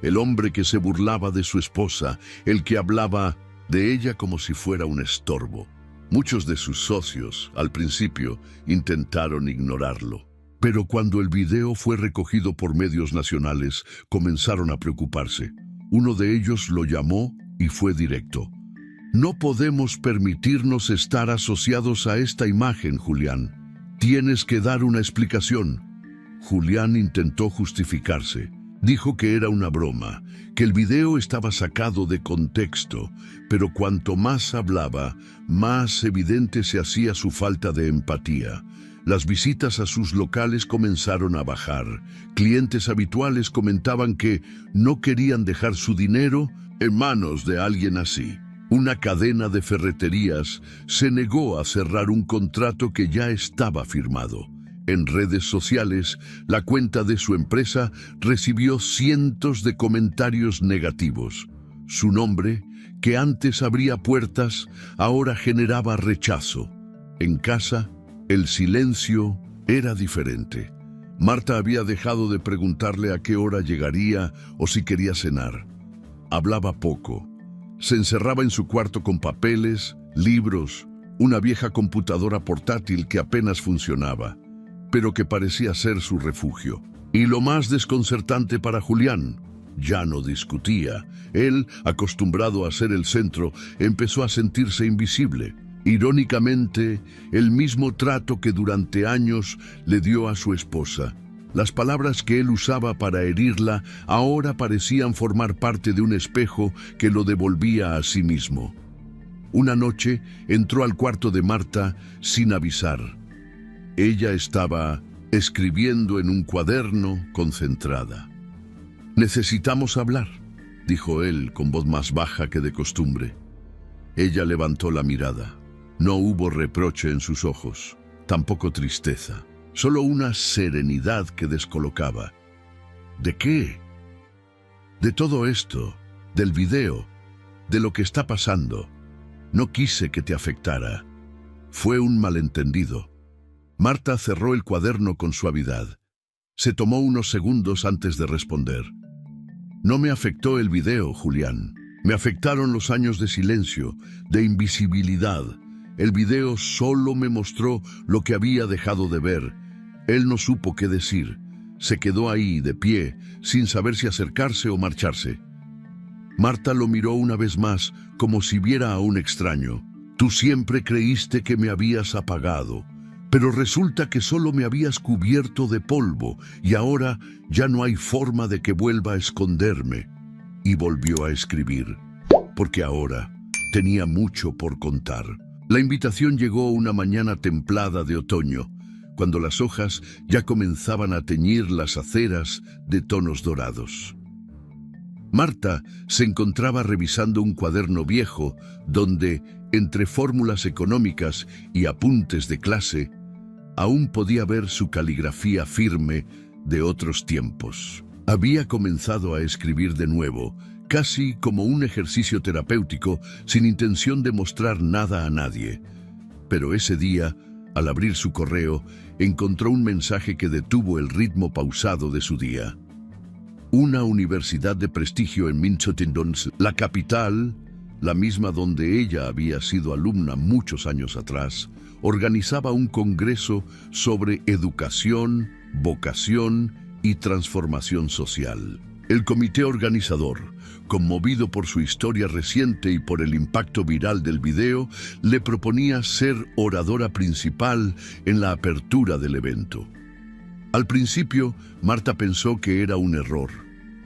El hombre que se burlaba de su esposa, el que hablaba de ella como si fuera un estorbo. Muchos de sus socios, al principio, intentaron ignorarlo. Pero cuando el video fue recogido por medios nacionales, comenzaron a preocuparse. Uno de ellos lo llamó y fue directo. No podemos permitirnos estar asociados a esta imagen, Julián. Tienes que dar una explicación. Julián intentó justificarse. Dijo que era una broma, que el video estaba sacado de contexto, pero cuanto más hablaba, más evidente se hacía su falta de empatía. Las visitas a sus locales comenzaron a bajar. Clientes habituales comentaban que no querían dejar su dinero en manos de alguien así. Una cadena de ferreterías se negó a cerrar un contrato que ya estaba firmado. En redes sociales, la cuenta de su empresa recibió cientos de comentarios negativos. Su nombre, que antes abría puertas, ahora generaba rechazo. En casa, el silencio era diferente. Marta había dejado de preguntarle a qué hora llegaría o si quería cenar. Hablaba poco. Se encerraba en su cuarto con papeles, libros, una vieja computadora portátil que apenas funcionaba, pero que parecía ser su refugio. Y lo más desconcertante para Julián, ya no discutía. Él, acostumbrado a ser el centro, empezó a sentirse invisible. Irónicamente, el mismo trato que durante años le dio a su esposa. Las palabras que él usaba para herirla ahora parecían formar parte de un espejo que lo devolvía a sí mismo. Una noche entró al cuarto de Marta sin avisar. Ella estaba escribiendo en un cuaderno concentrada. «Necesitamos hablar», dijo él con voz más baja que de costumbre. Ella levantó la mirada. No hubo reproche en sus ojos, tampoco tristeza, solo una serenidad que descolocaba. ¿De qué? De todo esto, del video, de lo que está pasando. No quise que te afectara. Fue un malentendido. Marta cerró el cuaderno con suavidad. Se tomó unos segundos antes de responder. No me afectó el video, Julián. Me afectaron los años de silencio, de invisibilidad. El video solo me mostró lo que había dejado de ver. Él no supo qué decir. Se quedó ahí, de pie, sin saber si acercarse o marcharse. Marta lo miró una vez más, como si viera a un extraño. Tú siempre creíste que me habías apagado, pero resulta que solo me habías cubierto de polvo, y ahora ya no hay forma de que vuelva a esconderme. Y volvió a escribir, porque ahora tenía mucho por contar. La invitación llegó una mañana templada de otoño, cuando las hojas ya comenzaban a teñir las aceras de tonos dorados. Marta se encontraba revisando un cuaderno viejo donde, entre fórmulas económicas y apuntes de clase, aún podía ver su caligrafía firme de otros tiempos. Había comenzado a escribir de nuevo, casi como un ejercicio terapéutico, sin intención de mostrar nada a nadie. Pero ese día, al abrir su correo, encontró un mensaje que detuvo el ritmo pausado de su día. Una universidad de prestigio en Minchotindons, la capital, la misma donde ella había sido alumna muchos años atrás, organizaba un congreso sobre educación, vocación y transformación social. El comité organizador, conmovido por su historia reciente y por el impacto viral del video, le proponía ser oradora principal en la apertura del evento. Al principio, Marta pensó que era un error.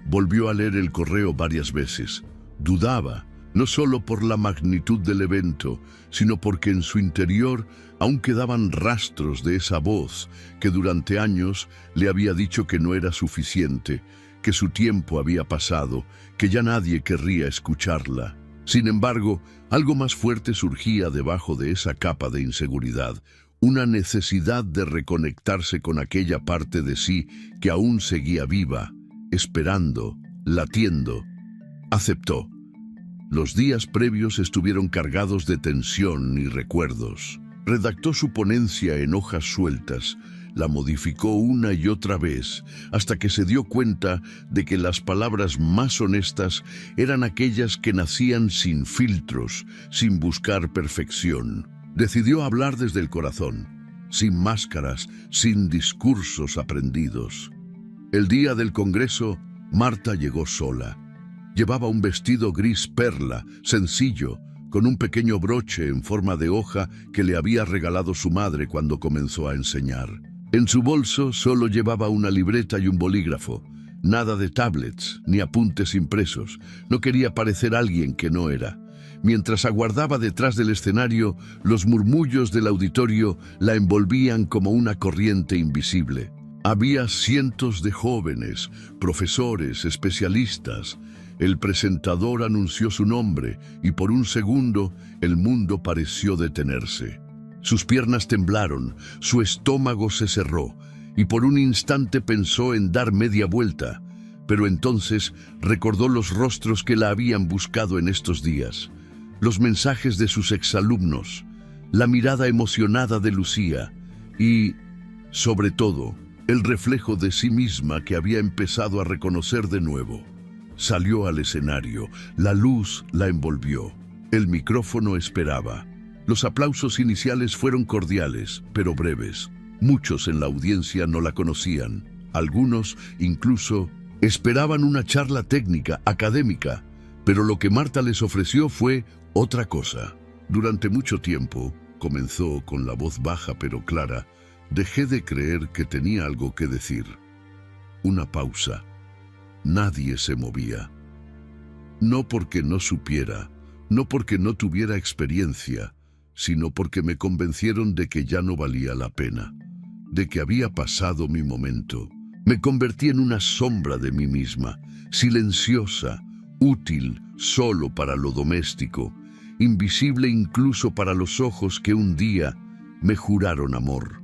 Volvió a leer el correo varias veces. Dudaba, no solo por la magnitud del evento, sino porque en su interior aún quedaban rastros de esa voz que durante años le había dicho que no era suficiente, que su tiempo había pasado, que ya nadie querría escucharla. Sin embargo, algo más fuerte surgía debajo de esa capa de inseguridad, una necesidad de reconectarse con aquella parte de sí que aún seguía viva, esperando, latiendo. Aceptó. Los días previos estuvieron cargados de tensión y recuerdos. Redactó su ponencia en hojas sueltas, La modificó una y otra vez, hasta que se dio cuenta de que las palabras más honestas eran aquellas que nacían sin filtros, sin buscar perfección. Decidió hablar desde el corazón, sin máscaras, sin discursos aprendidos. El día del congreso, Marta llegó sola. Llevaba un vestido gris perla, sencillo, con un pequeño broche en forma de hoja que le había regalado su madre cuando comenzó a enseñar. En su bolso solo llevaba una libreta y un bolígrafo. Nada de tablets ni apuntes impresos. No quería parecer alguien que no era. Mientras aguardaba detrás del escenario, los murmullos del auditorio la envolvían como una corriente invisible. Había cientos de jóvenes, profesores, especialistas. El presentador anunció su nombre y por un segundo el mundo pareció detenerse. Sus piernas temblaron, su estómago se cerró y por un instante pensó en dar media vuelta, pero entonces recordó los rostros que la habían buscado en estos días, los mensajes de sus exalumnos, la mirada emocionada de Lucía y, sobre todo, el reflejo de sí misma que había empezado a reconocer de nuevo. Salió al escenario, la luz la envolvió, el micrófono esperaba. Los aplausos iniciales fueron cordiales, pero breves. Muchos en la audiencia no la conocían. Algunos, incluso, esperaban una charla técnica, académica, pero lo que Marta les ofreció fue otra cosa. Durante mucho tiempo, comenzó con la voz baja pero clara, dejé de creer que tenía algo que decir. Una pausa. Nadie se movía. No porque no supiera, no porque no tuviera experiencia, sino porque me convencieron de que ya no valía la pena, de que había pasado mi momento. Me convertí en una sombra de mí misma, silenciosa, útil solo para lo doméstico, invisible incluso para los ojos que un día me juraron amor.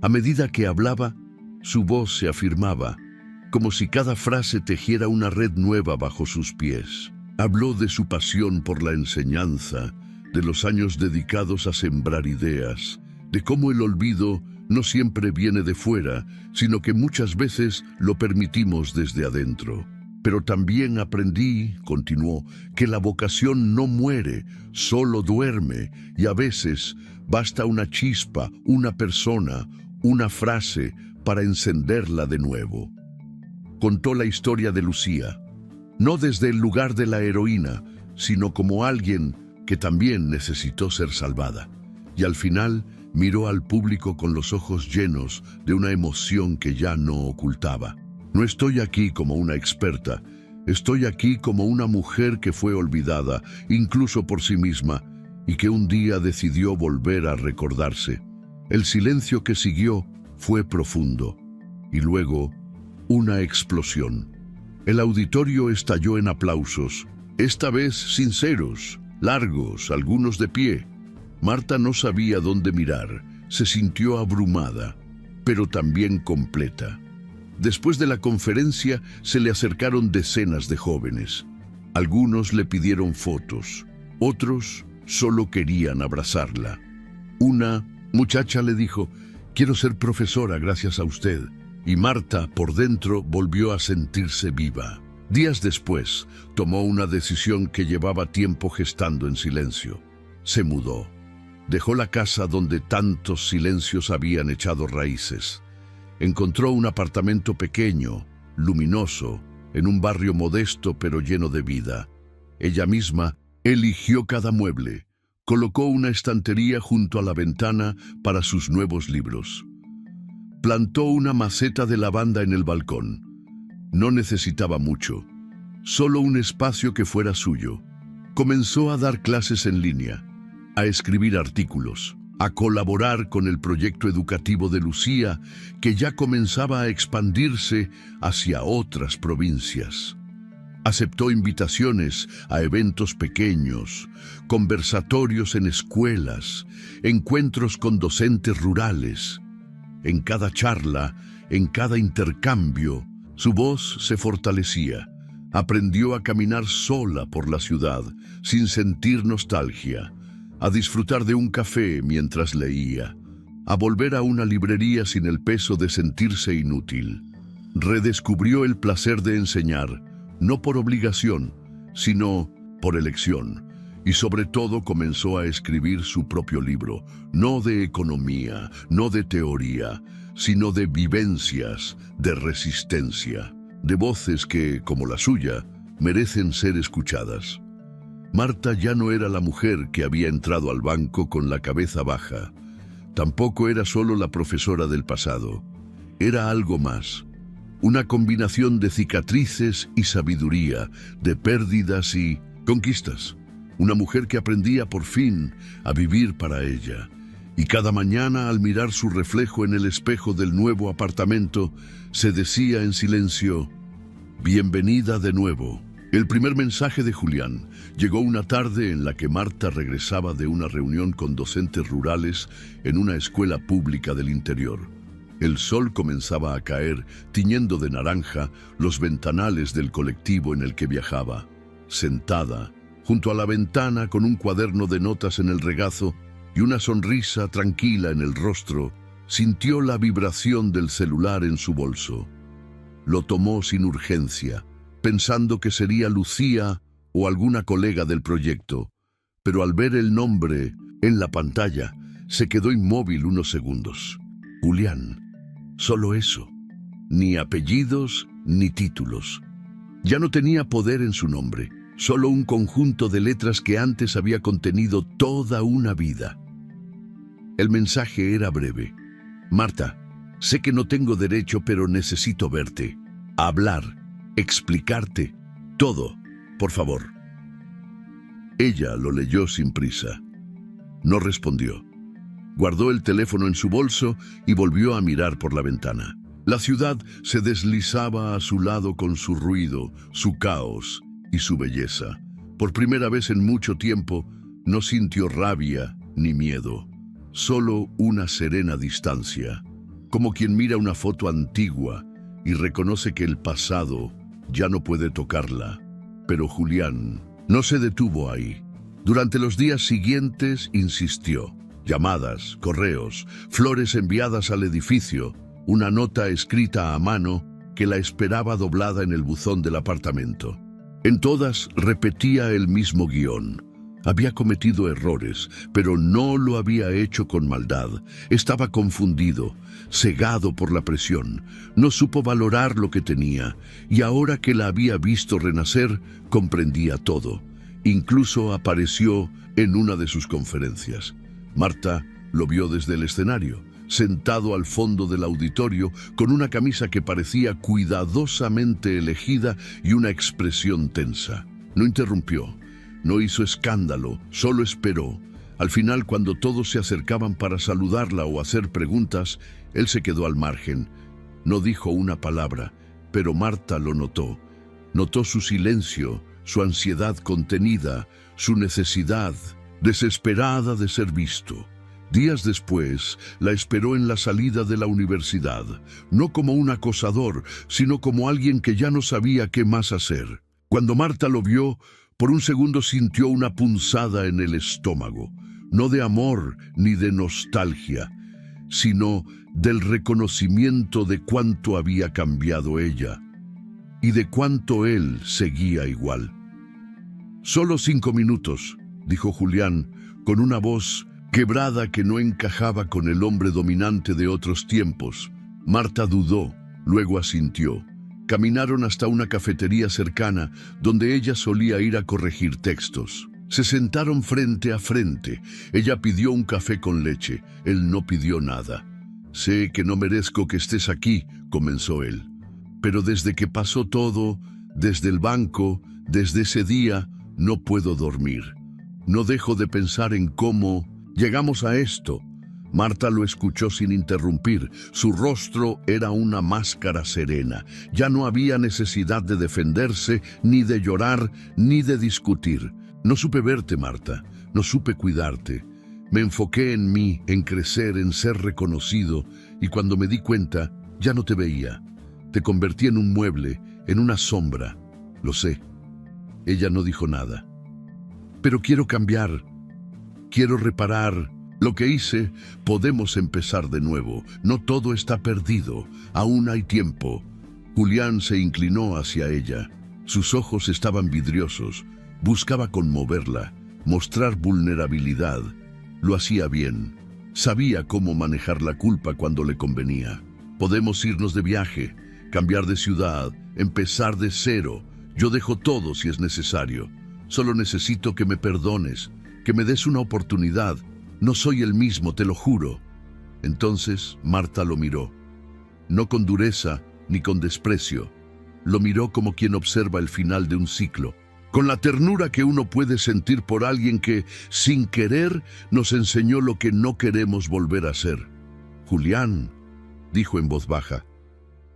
A medida que hablaba, su voz se afirmaba, como si cada frase tejiera una red nueva bajo sus pies. Habló de su pasión por la enseñanza, de los años dedicados a sembrar ideas, de cómo el olvido no siempre viene de fuera, sino que muchas veces lo permitimos desde adentro. Pero también aprendí, continuó, que la vocación no muere, solo duerme, y a veces basta una chispa, una persona, una frase para encenderla de nuevo. Contó la historia de Lucía, no desde el lugar de la heroína, sino como alguien que también necesitó ser salvada. Y al final miró al público con los ojos llenos de una emoción que ya no ocultaba. No estoy aquí como una experta, estoy aquí como una mujer que fue olvidada, incluso por sí misma, y que un día decidió volver a recordarse. El silencio que siguió fue profundo, y luego una explosión. El auditorio estalló en aplausos, esta vez sinceros, largos, algunos de pie. Marta no sabía dónde mirar, se sintió abrumada, pero también completa. Después de la conferencia se le acercaron decenas de jóvenes. Algunos le pidieron fotos, otros solo querían abrazarla. Una muchacha le dijo, «Quiero ser profesora gracias a usted». Y Marta, por dentro, volvió a sentirse viva. Días después, tomó una decisión que llevaba tiempo gestando en silencio. Se mudó. Dejó la casa donde tantos silencios habían echado raíces. Encontró un apartamento pequeño, luminoso, en un barrio modesto pero lleno de vida. Ella misma eligió cada mueble. Colocó una estantería junto a la ventana para sus nuevos libros. Plantó una maceta de lavanda en el balcón. No necesitaba mucho, solo un espacio que fuera suyo. Comenzó a dar clases en línea, a escribir artículos, a colaborar con el proyecto educativo de Lucía, que ya comenzaba a expandirse hacia otras provincias. Aceptó invitaciones a eventos pequeños, conversatorios en escuelas, encuentros con docentes rurales. En cada charla, en cada intercambio, su voz se fortalecía. Aprendió a caminar sola por la ciudad, sin sentir nostalgia, a disfrutar de un café mientras leía. a volver a una librería sin el peso de sentirse inútil. Redescubrió el placer de enseñar, no por obligación, sino por elección. Y sobre todo comenzó a escribir su propio libro, no de economía, no de teoría, sino de vivencias, de resistencia, de voces que, como la suya, merecen ser escuchadas. Marta ya no era la mujer que había entrado al banco con la cabeza baja. Tampoco era solo la profesora del pasado. Era algo más. Una combinación de cicatrices y sabiduría, de pérdidas y conquistas. Una mujer que aprendía por fin a vivir para ella. Y cada mañana, al mirar su reflejo en el espejo del nuevo apartamento, se decía en silencio: «Bienvenida de nuevo». El primer mensaje de Julián llegó una tarde en la que Marta regresaba de una reunión con docentes rurales en una escuela pública del interior. El sol comenzaba a caer, tiñendo de naranja los ventanales del colectivo en el que viajaba. Sentada, junto a la ventana con un cuaderno de notas en el regazo y una sonrisa tranquila en el rostro, sintió la vibración del celular en su bolso. Lo tomó sin urgencia, pensando que sería Lucía o alguna colega del proyecto, pero al ver el nombre en la pantalla, se quedó inmóvil unos segundos. Julián. Solo eso. Ni apellidos ni títulos. Ya no tenía poder en su nombre, solo un conjunto de letras que antes había contenido toda una vida. El mensaje era breve. Marta, sé que no tengo derecho, pero necesito verte, hablar, explicarte todo, por favor. Ella lo leyó sin prisa. No respondió. Guardó el teléfono en su bolso y volvió a mirar por la ventana. La ciudad se deslizaba a su lado con su ruido, su caos y su belleza. Por primera vez en mucho tiempo, no sintió rabia ni miedo, solo una serena distancia, como quien mira una foto antigua y reconoce que el pasado ya no puede tocarla. Pero Julián no se detuvo ahí. Durante los días siguientes insistió. Llamadas, correos, flores enviadas al edificio, una nota escrita a mano que la esperaba doblada en el buzón del apartamento. En todas repetía el mismo guión. Había cometido errores, pero no lo había hecho con maldad. Estaba confundido, cegado por la presión. No supo valorar lo que tenía, y ahora que la había visto renacer, comprendía todo. Incluso apareció en una de sus conferencias. Marta lo vio desde el escenario, sentado al fondo del auditorio, con una camisa que parecía cuidadosamente elegida y una expresión tensa. No interrumpió. No hizo escándalo, solo esperó. Al final, cuando todos se acercaban para saludarla o hacer preguntas, él se quedó al margen. No dijo una palabra, pero Marta lo notó. Notó su silencio, su ansiedad contenida, su necesidad desesperada de ser visto. Días después, la esperó en la salida de la universidad, no como un acosador, sino como alguien que ya no sabía qué más hacer. Cuando Marta lo vio, por un segundo sintió una punzada en el estómago, no de amor ni de nostalgia, sino del reconocimiento de cuánto había cambiado ella y de cuánto él seguía igual. «Solo 5 minutos», dijo Julián, con una voz quebrada que no encajaba con el hombre dominante de otros tiempos. Marta dudó, luego asintió. Caminaron hasta una cafetería cercana, donde ella solía ir a corregir textos. Se sentaron frente a frente. Ella pidió un café con leche. Él no pidió nada. «Sé que no merezco que estés aquí», comenzó él. «Pero desde que pasó todo, desde el banco, desde ese día, no puedo dormir. No dejo de pensar en cómo llegamos a esto». Marta lo escuchó sin interrumpir. Su rostro era una máscara serena. Ya no había necesidad de defenderse, ni de llorar, ni de discutir. «No supe verte, Marta. No supe cuidarte. Me enfoqué en mí, en crecer, en ser reconocido, y cuando me di cuenta, ya no te veía. Te convertí en un mueble, en una sombra. Lo sé». Ella no dijo nada. «Pero quiero cambiar. Quiero reparar. Lo que hice, podemos empezar de nuevo. No todo está perdido. Aún hay tiempo. Julián se inclinó hacia ella. Sus ojos estaban vidriosos. Buscaba conmoverla, mostrar vulnerabilidad. Lo hacía bien. Sabía cómo manejar la culpa cuando le convenía. Podemos irnos de viaje, cambiar de ciudad, empezar de cero. Yo dejo todo si es necesario. Solo necesito que me perdones, que me des una oportunidad. No soy el mismo, te lo juro. Entonces Marta lo miró. No con dureza ni con desprecio. Lo miró como quien observa el final de un ciclo, con la ternura que uno puede sentir por alguien que, sin querer, nos enseñó lo que no queremos volver a ser. Julián, dijo en voz baja,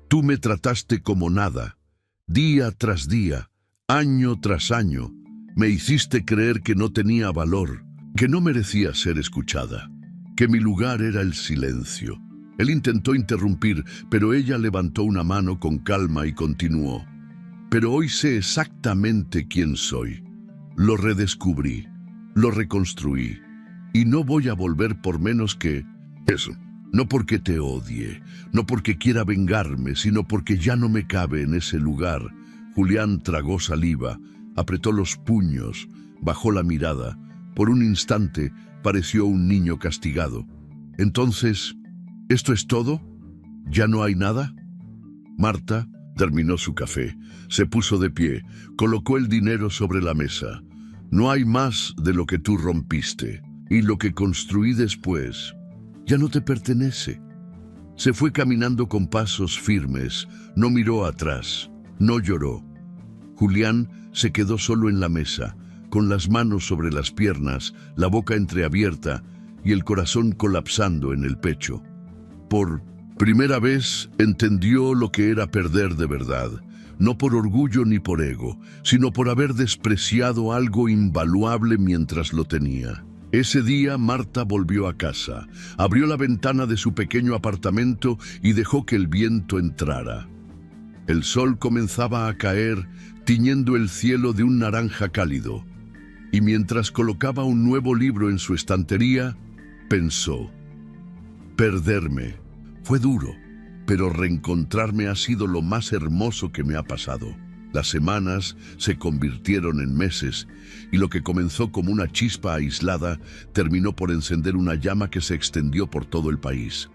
tú me trataste como nada, día tras día, año tras año. Me hiciste creer que no tenía valor, que no merecía ser escuchada, que mi lugar era el silencio. Él intentó interrumpir, pero ella levantó una mano con calma y continuó. Pero hoy sé exactamente quién soy. Lo redescubrí, lo reconstruí, y no voy a volver por menos que eso. No porque te odie, no porque quiera vengarme, sino porque ya no me cabe en ese lugar. Julián tragó saliva, apretó los puños, bajó la mirada. Por un instante pareció un niño castigado. Entonces, ¿esto es todo? ¿Ya no hay nada? Marta terminó su café, se puso de pie, colocó el dinero sobre la mesa. No hay más de lo que tú rompiste, y lo que construí después ya no te pertenece. Se fue caminando con pasos firmes, no miró atrás, no lloró. Julián se quedó solo en la mesa, con las manos sobre las piernas, la boca entreabierta y el corazón colapsando en el pecho. Por primera vez entendió lo que era perder de verdad, no por orgullo ni por ego, sino por haber despreciado algo invaluable mientras lo tenía. Ese día Marta volvió a casa, abrió la ventana de su pequeño apartamento y dejó que el viento entrara. El sol comenzaba a caer, tiñendo el cielo de un naranja cálido, y mientras colocaba un nuevo libro en su estantería, pensó: perderme fue duro, pero reencontrarme ha sido lo más hermoso que me ha pasado. Las semanas se convirtieron en meses, y lo que comenzó como una chispa aislada terminó por encender una llama que se extendió por todo el país.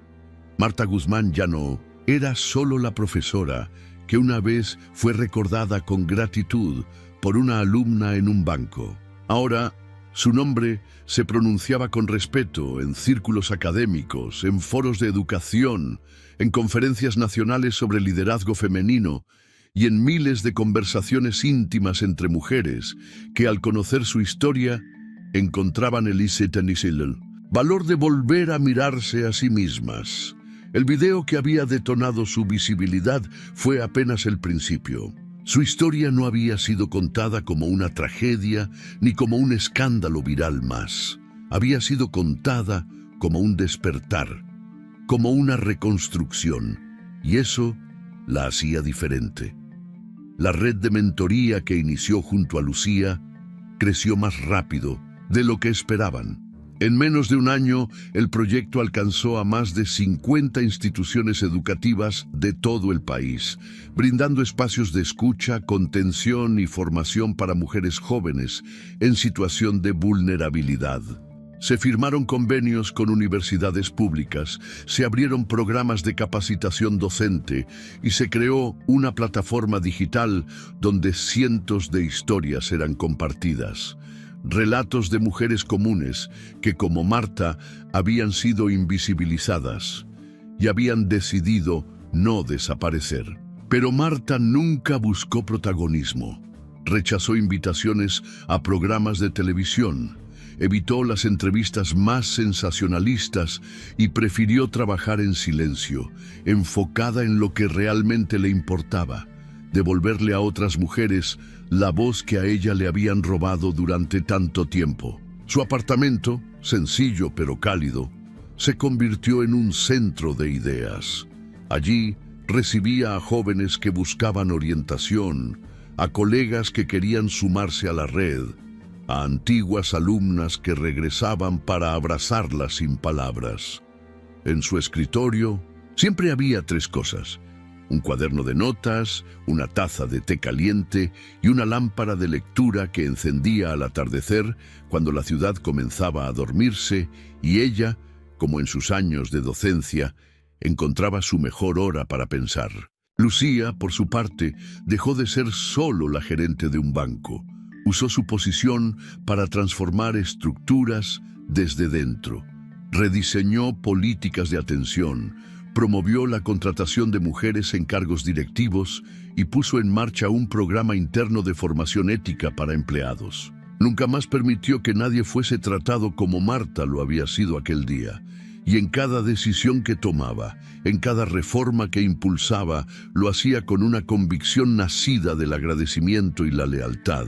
Marta Guzmán ya no era solo la profesora que una vez fue recordada con gratitud por una alumna en un banco. Ahora, su nombre se pronunciaba con respeto en círculos académicos, en foros de educación, en conferencias nacionales sobre liderazgo femenino y en miles de conversaciones íntimas entre mujeres que, al conocer su historia, encontraban el valor de volver a mirarse a sí mismas. El video que había detonado su visibilidad fue apenas el principio. Su historia no había sido contada como una tragedia ni como un escándalo viral más. Había sido contada como un despertar, como una reconstrucción, y eso la hacía diferente. La red de mentoría que inició junto a Lucía creció más rápido de lo que esperaban. En menos de un año, el proyecto alcanzó a más de 50 instituciones educativas de todo el país, brindando espacios de escucha, contención y formación para mujeres jóvenes en situación de vulnerabilidad. Se firmaron convenios con universidades públicas, se abrieron programas de capacitación docente y se creó una plataforma digital donde cientos de historias eran compartidas. Relatos de mujeres comunes que, como Marta, habían sido invisibilizadas y habían decidido no desaparecer. Pero Marta nunca buscó protagonismo. Rechazó invitaciones a programas de televisión, evitó las entrevistas más sensacionalistas y prefirió trabajar en silencio, enfocada en lo que realmente le importaba: devolverle a otras mujeres la voz que a ella le habían robado durante tanto tiempo. Su apartamento, sencillo pero cálido, se convirtió en un centro de ideas. Allí recibía a jóvenes que buscaban orientación, a colegas que querían sumarse a la red, a antiguas alumnas que regresaban para abrazarla sin palabras. En su escritorio siempre había 3 cosas: un cuaderno de notas, una taza de té caliente y una lámpara de lectura que encendía al atardecer cuando la ciudad comenzaba a dormirse y ella, como en sus años de docencia, encontraba su mejor hora para pensar. Lucía, por su parte, dejó de ser solo la gerente de un banco. Usó su posición para transformar estructuras desde dentro. Rediseñó políticas de atención, promovió la contratación de mujeres en cargos directivos y puso en marcha un programa interno de formación ética para empleados. Nunca más permitió que nadie fuese tratado como Marta lo había sido aquel día. Y en cada decisión que tomaba, en cada reforma que impulsaba, lo hacía con una convicción nacida del agradecimiento y la lealtad.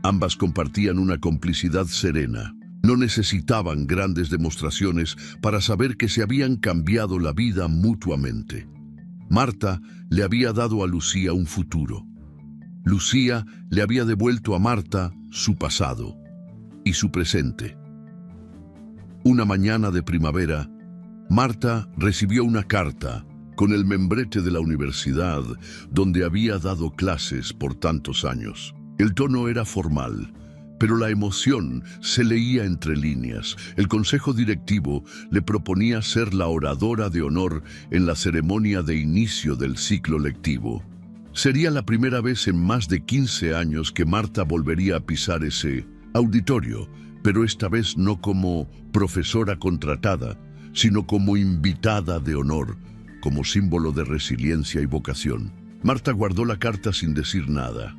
Ambas compartían una complicidad serena. No necesitaban grandes demostraciones para saber que se habían cambiado la vida mutuamente. Marta le había dado a Lucía un futuro. Lucía le había devuelto a Marta su pasado y su presente. Una mañana de primavera, Marta recibió una carta con el membrete de la universidad donde había dado clases por tantos años. El tono era formal, pero la emoción se leía entre líneas. El consejo directivo le proponía ser la oradora de honor en la ceremonia de inicio del ciclo lectivo. Sería la primera vez en más de 15 años que Marta volvería a pisar ese auditorio, pero esta vez no como profesora contratada, sino como invitada de honor, como símbolo de resiliencia y vocación. Marta guardó la carta sin decir nada.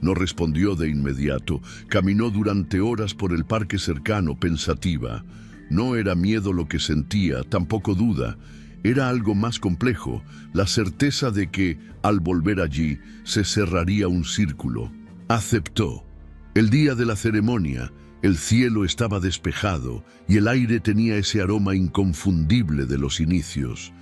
No respondió de inmediato. Caminó durante horas por el parque cercano, pensativa. No era miedo lo que sentía, tampoco duda. Era algo más complejo, la certeza de que, al volver allí, se cerraría un círculo. Aceptó. El día de la ceremonia, el cielo estaba despejado y el aire tenía ese aroma inconfundible de los inicios.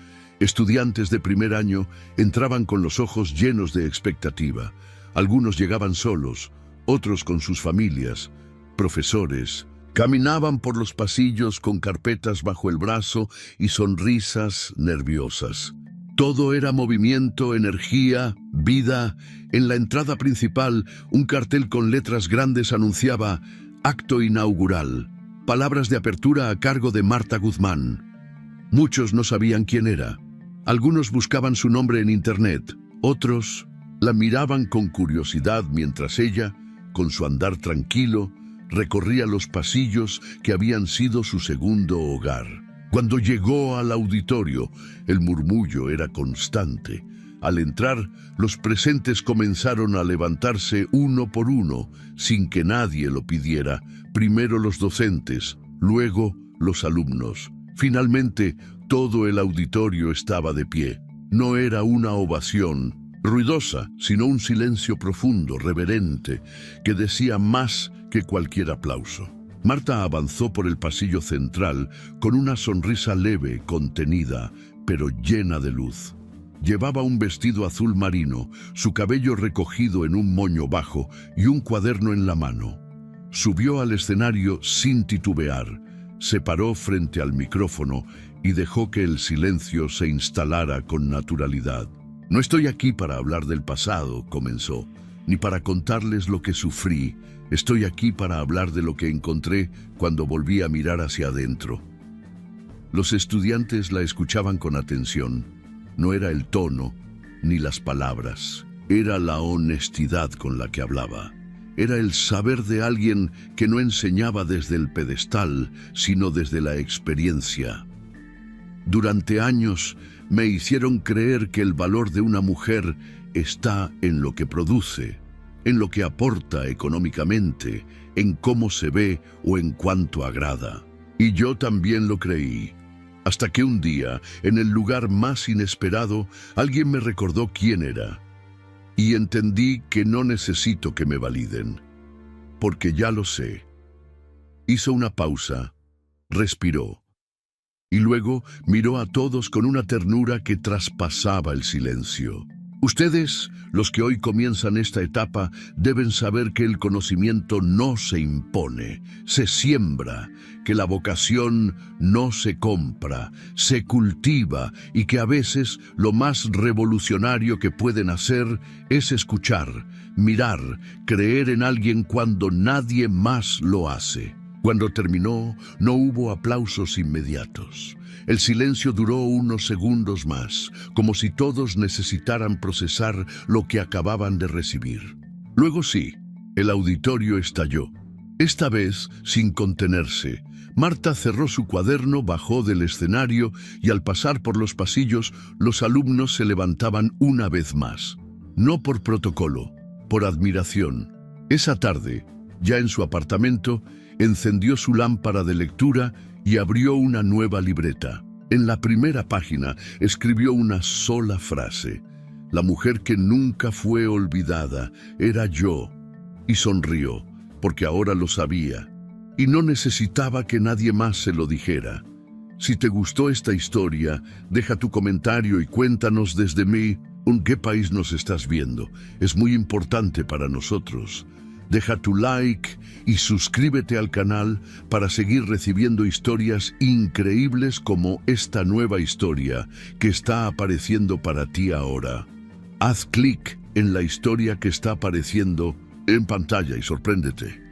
Estudiantes de primer año entraban con los ojos llenos de expectativa. Algunos llegaban solos, otros con sus familias. Profesores caminaban por los pasillos con carpetas bajo el brazo y sonrisas nerviosas. Todo era movimiento, energía, vida. En la entrada principal, un cartel con letras grandes anunciaba «Acto inaugural», palabras de apertura a cargo de Marta Guzmán. Muchos no sabían quién era. Algunos buscaban su nombre en internet, otros la miraban con curiosidad mientras ella, con su andar tranquilo, recorría los pasillos que habían sido su segundo hogar. Cuando llegó al auditorio, el murmullo era constante. Al entrar, los presentes comenzaron a levantarse uno por uno, sin que nadie lo pidiera. Primero los docentes, luego los alumnos. Finalmente, todo el auditorio estaba de pie. No era una ovación ruidosa, sino un silencio profundo, reverente, que decía más que cualquier aplauso. Marta avanzó por el pasillo central con una sonrisa leve, contenida, pero llena de luz. Llevaba un vestido azul marino, su cabello recogido en un moño bajo y un cuaderno en la mano. Subió al escenario sin titubear, se paró frente al micrófono y dejó que el silencio se instalara con naturalidad. «No estoy aquí para hablar del pasado», comenzó, «ni para contarles lo que sufrí. Estoy aquí para hablar de lo que encontré cuando volví a mirar hacia adentro». Los estudiantes la escuchaban con atención. No era el tono, ni las palabras. Era la honestidad con la que hablaba. Era el saber de alguien que no enseñaba desde el pedestal, sino desde la experiencia. Durante años me hicieron creer que el valor de una mujer está en lo que produce, en lo que aporta económicamente, en cómo se ve o en cuánto agrada. Y yo también lo creí, hasta que un día, en el lugar más inesperado, alguien me recordó quién era. Y entendí que no necesito que me validen, porque ya lo sé. Hizo una pausa, respiró, y luego miró a todos con una ternura que traspasaba el silencio. Ustedes, los que hoy comienzan esta etapa, deben saber que el conocimiento no se impone, se siembra, que la vocación no se compra, se cultiva y que a veces lo más revolucionario que pueden hacer es escuchar, mirar, creer en alguien cuando nadie más lo hace. Cuando terminó, no hubo aplausos inmediatos. El silencio duró unos segundos más, como si todos necesitaran procesar lo que acababan de recibir. Luego sí, el auditorio estalló. Esta vez, sin contenerse, Marta cerró su cuaderno, bajó del escenario y al pasar por los pasillos, los alumnos se levantaban una vez más. No por protocolo, por admiración. Esa tarde, ya en su apartamento, encendió su lámpara de lectura y abrió una nueva libreta. En la primera página escribió una sola frase: «La mujer que nunca fue olvidada era yo», y sonrió, porque ahora lo sabía, y no necesitaba que nadie más se lo dijera. Si te gustó esta historia, deja tu comentario y cuéntanos desde en qué país nos estás viendo. Es muy importante para nosotros. Deja tu like y suscríbete al canal para seguir recibiendo historias increíbles como esta nueva historia que está apareciendo para ti ahora. Haz clic en la historia que está apareciendo en pantalla y sorpréndete.